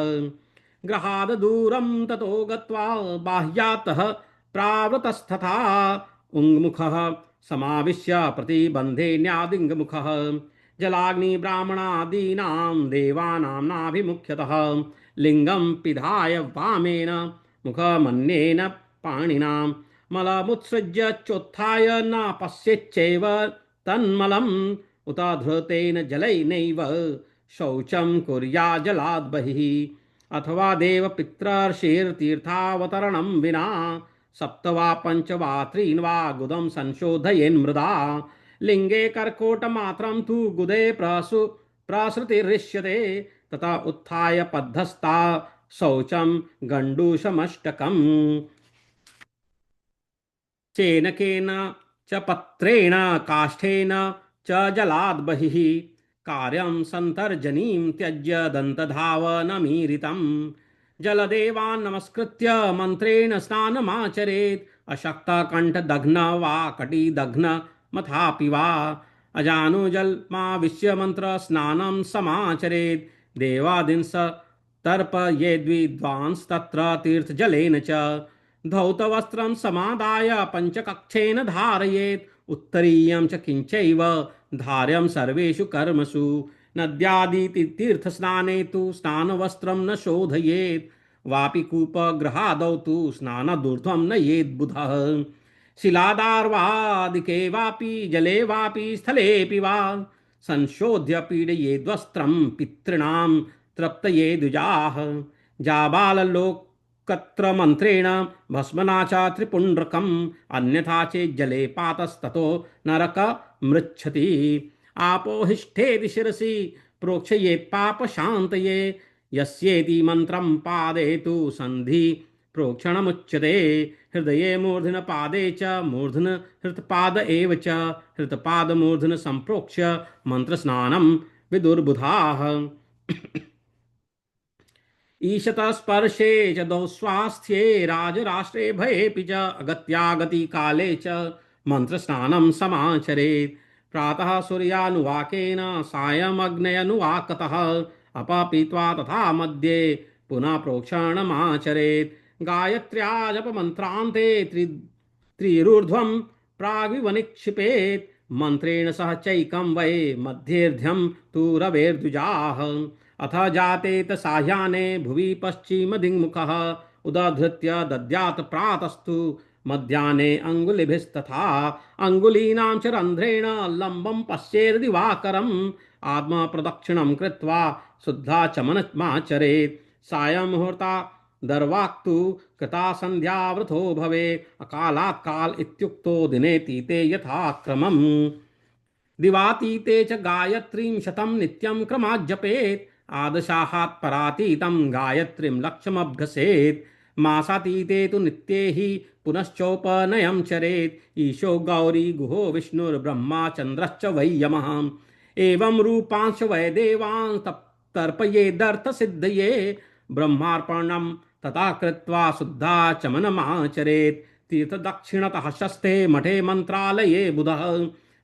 गृहाद् दूरं ततो गत्वा बाह्यातः प्रावृतस्तथा उन्मुखः समाविश्य प्रतिबन्धे न्यादिङ्गमुखः जलाग्निब्राह्मणादीनां देवानां नाभिमुख्यतः लिङ्गं पिधाय वामेन मुखमन्येन पाणिनां मलमुत्सृज्य चोत्थाय न पश्येच्चैव तन्मलम् उत धृतेन जलैनैव शौचं कुर्या जलाद् बहिः अथवा देवपितर्षिर्तीर्थावतरणं विना सप्त वा पंच वा त्रीन् वा गुदं संशोधयेन् मृदा लिंगे कर्कोटमात्रं तु गुदे प्रसृतिरिष्यते तथा उत्थाय पद्धस्ता शौचं गण्डूशमष्टकम् चेनकेन च पत्रेण काष्ठेन च जलाद् बहिः कार्यं सन्तर्जनीं त्यज्य दन्तधावनमीरितम् जलदेवान् नमस्कृत्य मन्त्रेण स्नानमाचरेत् अशक्तकण्ठदघ्न वा कटिदघ्न मथापि वा अजानुजल्माविश्य मन्त्रस्नानं समाचरेत् देवादिंस तर्पयेद्विद्वांस्तत्र तीर्थजलेन च धौतवस्त्रं समादाय पञ्चकक्षेन धारयेत् उत्तरीयं च किञ्चैव धार्यं सर्वेषु कर्मसु नद्यादितीर्थस्नाने तु स्नानवस्त्रं न शोधयेत् वापि कूपगृहादौ तु स्नानदूर्ध्वं नयेत् बुधः शिलादार्वादिके वापि जले वापि स्थलेऽपि वा संशोध्य पीडयेद्वस्त्रं पितॄणां तृप्तये द्विजाः जाबाललोकत्र मन्त्रेण भस्मना च त्रिपुण्ड्रकम् अन्यथा चेज्जले पातस्ततो नरक मृच्छति आपोहिष्ठेति शिरसि प्रोक्षयेत् पापशान्तये यस्येति मन्त्रं पादे तु सन्धि प्रोक्षणमुच्यते हृदये मूर्धन पादे च मूर्धन हृत्पाद एव च हृत्पाद मूर्धन संप्रोक्ष्य मंत्रस्नानं विदुर्बुधाः ईशतस्पर्शे च दौ स्वास्थ्ये राजराष्ट्रे भयेऽपि च अगत्यागति काले च मन्त्रस्नानं समाचरेत् प्रातः सूर्यानुवाकेन सायमग्नयनुवाकतः अपपीत्वा तथा मध्ये पुनः प्रोक्षणमाचरेत् गायत्र्या जपमन्त्रान्ते त्रिरूर्ध्वं प्राग्विवनिक्षिपेत् मन्त्रेण सह चैकं वै मध्येर्ध्यं तु रवेर्द्विजाः अथ जातेत साह्याने भुवि पश्चिमदिङ्मुखः उदधृत्य दद्यात् प्रातस्तु मध्याह्ने अङ्गुलिभिस्तथा अङ्गुलीनां च रन्ध्रेण लम्बं पश्येद्दिवाकरम् आत्मप्रदक्षिणं कृत्वा शुद्धाचमनमाचरेत् सायं मुहूर्ता दर्वाक्तु कृता सन्ध्यावृतो भवे अकालात् काल इत्युक्तो दिने तीते यथाक्रमम् दिवातीते च गायत्रीं शतं नित्यं क्रमाज्जपेत् आदशाहात् परातीतं गायत्रीं लक्ष्यमभ्यसेत् मासातीते तु नित्ये हि पुनश्चोपनयं चरेत् ईशो गौरी गुहो विष्णुर्ब्रह्मा चन्द्रश्च वै यमः एवं रूपांश वै देवान् तर्पयेदर्थसिद्धये ब्रह्मार्पणं तथा कृत्वा शुद्धाचमनमाचरेत् तीर्थदक्षिणतः शस्ते मठे मन्त्रालये बुधः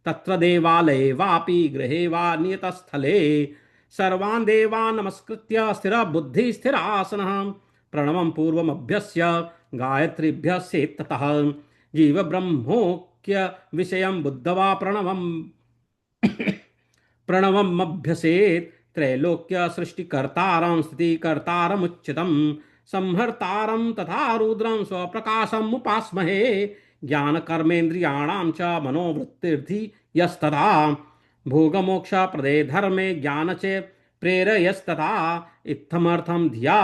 तत्र देवालये वापि गृहे वा नियतस्थले सर्वान् देवान् नमस्कृत्य स्थिरबुद्धिः स्थिरासनः प्रणवं पूर्वमभ्यस्य गायत्रीभ्यः सेत्ततः जीवब्रह्मोक्य विषयं बुद्धवा प्रणवमभ्यसेत् त्रैलोक्य सृष्टिकर्तारं स्थितिकर्तारमुच्चितं संहर्तारं तथा रुद्रं स्वप्रकाशम् उपास्महे ज्ञानकर्मेन्द्रियाणां च मनोवृत्तिर्धि यस्तथा भोगमोक्षप्रदे धर्मे ज्ञान च प्रेरयस्तथा इत्थमर्थं धिया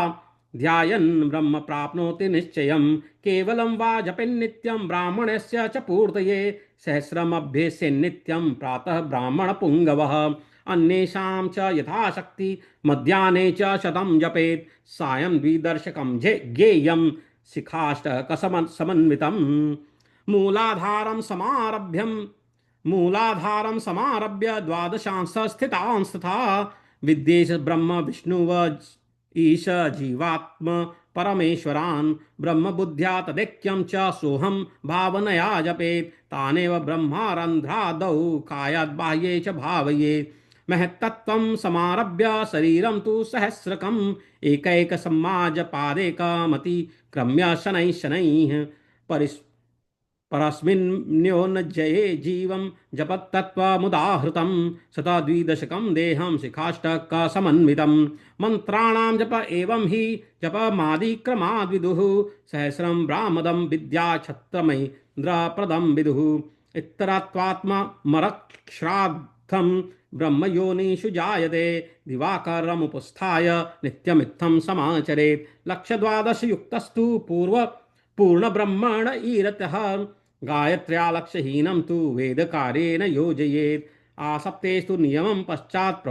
ध्यायन् ब्रह्म प्राप्नोति निश्चयं केवलं वा जपेन्नित्यं ब्राह्मणस्य च पूर्तये सहस्रमभ्येस्य नित्यं प्रातः ब्राह्मणपुङ्गवः अन्येषां च यथाशक्ति मध्याह्ने च शतं जपेत् सायं द्विदर्शकं ज्ञेयं शिखाष्टकसमन्वितम् मूलाधारं समारभ्य द्वादशांश स्थितांस्तथा विद्येश ब्रह्म विष्णुव ईश जीवात्म परमेश्वरान् ब्रह्म बुद्ध्या तदैक्यं च सोहं भावनया जपेत् तानेव ब्रह्मारन्ध्रादौ कायाद्बाह्ये च भावयेत् महत्तत्त्वं समारभ्य शरीरं तु सहस्रकम् एकैकसम्माजपादेकमति क्रम्य शनैः शनैः परस्मिन्न्योन्नजये जीवं जपत्तत्त्वमुदाहृतं सता द्विदशकं देहं शिखाष्टकसमन्वितं मन्त्राणां जप एवं हि जपमादिक्रमाद्विदुः सहस्रं ब्राह्मदं विद्याक्षत्रमैन्द्रप्रदं विदुः इतरत्वात्मरक्षार्थं ब्रह्मयोनिषु जायते दिवाकरमुपस्थाय नित्यमित्थं समाचरेत् लक्षद्वादशयुक्तस्तु पूर्णब्रह्मण ईरतः गायत्र्या लक्ष्यहीनं तु वेदकार्येण योजयेत् आसप्तेस्तु नियमं पश्चात्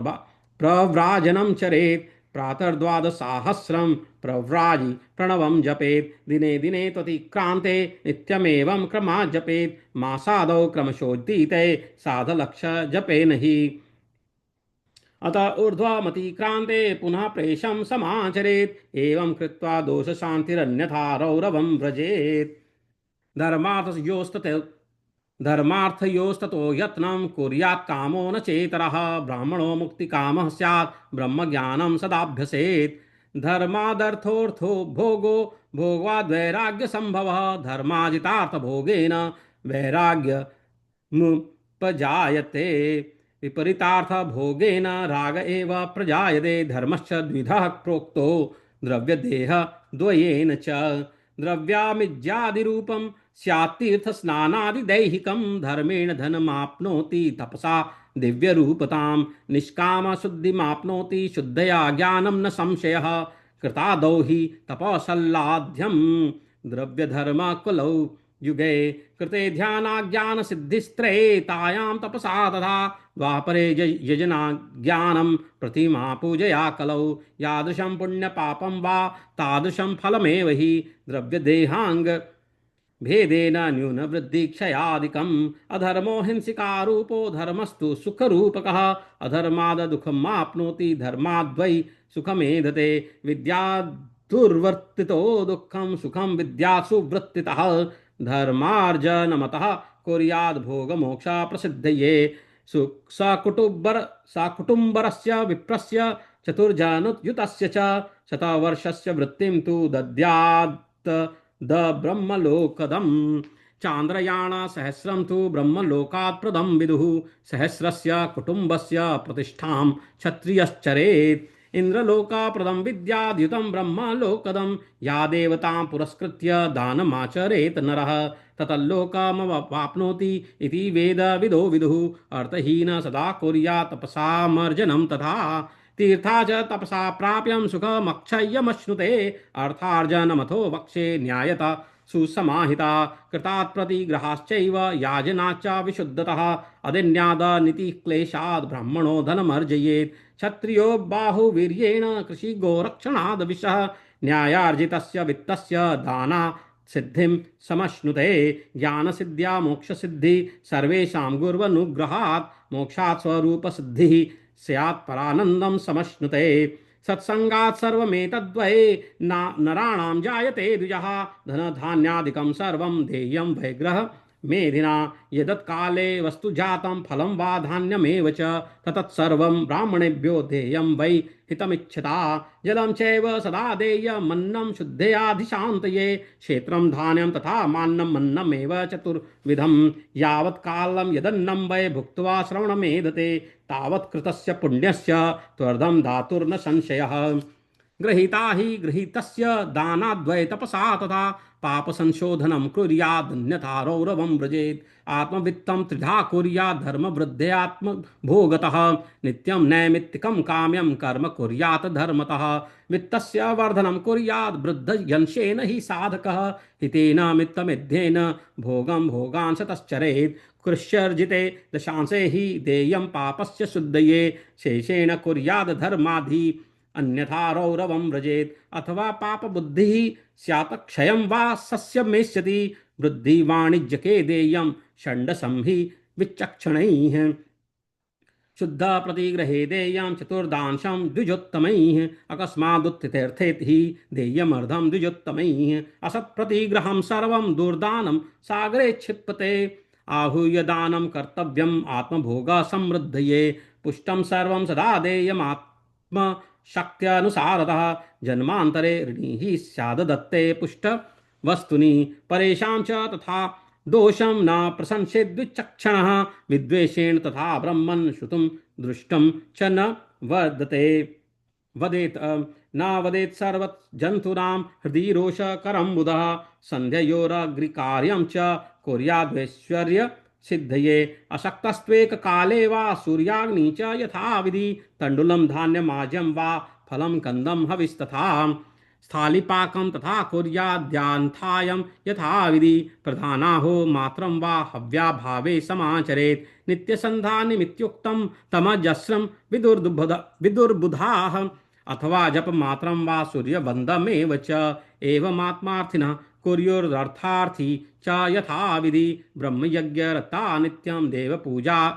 प्रव्राजनं चरेत् प्रातर्द्वादशसहस्रं प्रव्राजि प्रणवं जपेत् दिने दिने त्वतिक्रान्ते नित्यमेवं क्रमात् जपेत् मासादौ क्रमशोद्दीते साधलक्ष जपेन हि अतः ऊर्ध्वमतिक्रान्ते पुनः प्रेषं समाचरेत् एवं कृत्वा दोषशान्तिरन्यथा रौरवं व्रजेत् धर्मार्थयोस्ततो धर्मार्थयोस्ततो यत्नं कुर्यात् कामो न चेतरः ब्राह्मणो मुक्तिकामः स्यात् ब्रह्मज्ञानं सदाभ्यसेत् धर्मादर्थोऽर्थो भोगो भोगाद्वैराग्यसम्भवः धर्माजितार्थभोगेन वैराग्य मुपजायते विपरीतार्थभोगेन राग एव प्रजायते धर्मश्च द्विधः प्रोक्तो द्रव्यदेह द्वयेन च द्रव्यामिज्यादिरूपं स्यात्तीर्थस्नानादिदैहिकं धर्मेण धनमाप्नोति तपसा दिव्यरूपतां निष्कामशुद्धिमाप्नोति शुद्धया ज्ञानं न संशयः कृतादौ हि तपसल्लाध्यं द्रव्यधर्मकुलौ युगे कृते ध्यानाज्ञानसिद्धिस्त्रेतायां तपसा तथा द्वापरे यजनाज्ञानं प्रतिमा पूजया कलौ यादृशं पुण्यपापं वा तादृशं फलमेव हि द्रव्यदेहाङ्ग भेदेन न्यूनवृद्धिक्षयादिकम् अधर्मो हिंसिकारूपो धर्मस्तु सुखरूपकः अधर्माद दुःखमाप्नोति धर्माद्वै सुखमेधते विद्यादुर्वर्तितो दुःखं सुखं विद्यासु वृत्तितः धर्मार्जनमतः कुर्याद् भोगमोक्षा प्रसिद्धये सकुटुम्बरस्य विप्रस्य चतुर्जनुयुतस्य च शतवर्षस्य वृत्तिं तु दद्यात् द ब्रह्मलोकदम् चान्द्रयाण सहस्रं तु ब्रह्मलोकात् प्रदं विदुः सहस्रस्य कुटुम्बस्य प्रतिष्ठां क्षत्रियश्चरेत् इन्द्रलोकाप्रदं विद्याद्युतं ब्रह्मलोकदं या देवतां पुरस्कृत्य दानमाचरेत् नरः ततल्लोकमवाप्नोति इति वेदविदो विदुः अर्थहीन सदा कुर्यात् तपसामर्जनं तथा तीर्था च तपसा प्राप्यं सुखमक्षय्यमश्नुते अर्थार्जनमथो वक्षे न्यायता सुसमाहिता कृतात् प्रतिग्रहाश्चैव याजनाच्च विशुद्धतः अदिन्यादनीति क्लेशात् ब्राह्मणो धनमर्जयेत् क्षत्रियो बाहुवीर्येण कृषिगोरक्षणाद् विशः न्यायार्जितस्य वित्तस्य दाना सिद्धिं समश्नुते ज्ञानसिद्ध्या मोक्षसिद्धि सर्वेषां गुर्वनुग्रहात् मोक्षात् स्वरूपसिद्धिः स्यात् परानन्दं समश्नुते सत्संगात् सर्वमेतद्वै नराणां जायते द्विजः धनधान्यादिकं सर्वं देयं वैग्रह मेधिना यदत्काले वस्तु जातं फलं वा धान्यमेव च तत्सर्वं ब्राह्मणेभ्यो देयं वै हितमिच्छता जलं चैव सदा देयमन्नं शुद्धयाधिशान्तये क्षेत्रं धान्यं तथा मान्नं मन्नमेव चतुर्विधं यावत् कालं यदन्नं वै भुक्त्वा श्रवणमेधते तावत् कृतस्य पुण्यस्य त्वर्धं धातुर्न संशयः गृहीता हि गृहीतस्य दानाद्वै तपसा तथा पापसंशोधनं कुर्यादन्यथा रौरवं व्रजेत् आत्मवित्तं त्रिधा कुर्यात् धर्मवृद्ध्यात्मभोगतः नित्यं नैमित्तिकं काम्यं कर्म कुर्यात् धर्मतः वित्तस्य वर्धनं कुर्यात् वृद्धयंशेन हि साधकः हितेन मित्तमिद्धेन भोगं भोगांशतश्चरेत् कृष्यर्जिते दशांशे हि देयं पापस्य शुद्धये शेषेण कुर्यात् धर्माधि अन्यथा रौरवं व्रजेत् अथवा पापबुद्धिः स्यात् क्षयं वा सस्यमेष्यति वृद्धि वाणिज्यके देयं षण्डशं हि विचक्षणैः शुद्ध प्रतिग्रहे देयं चतुर्दांशं द्विजोत्तमैः अकस्मादुत्थितीर्थे हि देयमर्धं द्विजोत्तमैः असत्प्रतिग्रहं सर्वं दुर्दानं सागरे क्षिप्यते आहूय दानं कर्तव्यम् आत्मभोगसमृद्धये पुष्टं सर्वं सदा देयमात्म शक्त्यनुसारतः जन्मान्तरे ऋणी हि स्याद् दत्ते पुष्ट वस्तुनि परेषां च तथा दोषं न प्रशंसेद्विचक्षणः विद्वेषेण तथा ब्रह्मन् श्रुतं दृष्टं च न वदते वदेत् न वदेत् सर्वजन्तूनां हृदि रोषकरं बुधः सन्ध्ययोरग्रिकार्यं च कुर्याद्वैश्वर्य सिद्धये अशक्तस्त्वेक काले वा सूर्याग्नि च यथाविधि तण्डुलं धान्यमाज्यं वा फलं कन्दं हविस्तथा स्थालिपाकं तथा कुर्याद्यान्थायं यथाविधि प्रधानाहो मात्रं वा हव्याभावे समाचरेत् नित्यसन्धानमित्युक्तं तमजस्रं विदुर्बुधाः अथवा जप मात्रं वा सूर्यबन्धमेव च एवमात्मार्थिनः कुर्युरर्थार्थी च यथाविधि ब्रह्मयज्ञरता नित्यं देवपूजा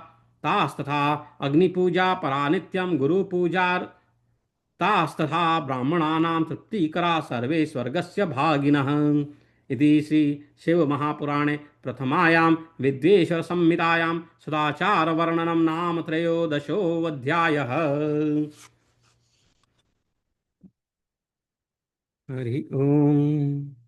तास्तथा अग्निपूजा परा नित्यं गुरुपूजा तास्तथा ब्राह्मणानां तृप्तिकरा सर्वे स्वर्गस्य भागिनः इति श्री शिवमहापुराणे प्रथमायां विद्वेषसंहितायां सदाचारवर्णनं नाम त्रयोदशोऽध्यायः। हरि ओम्।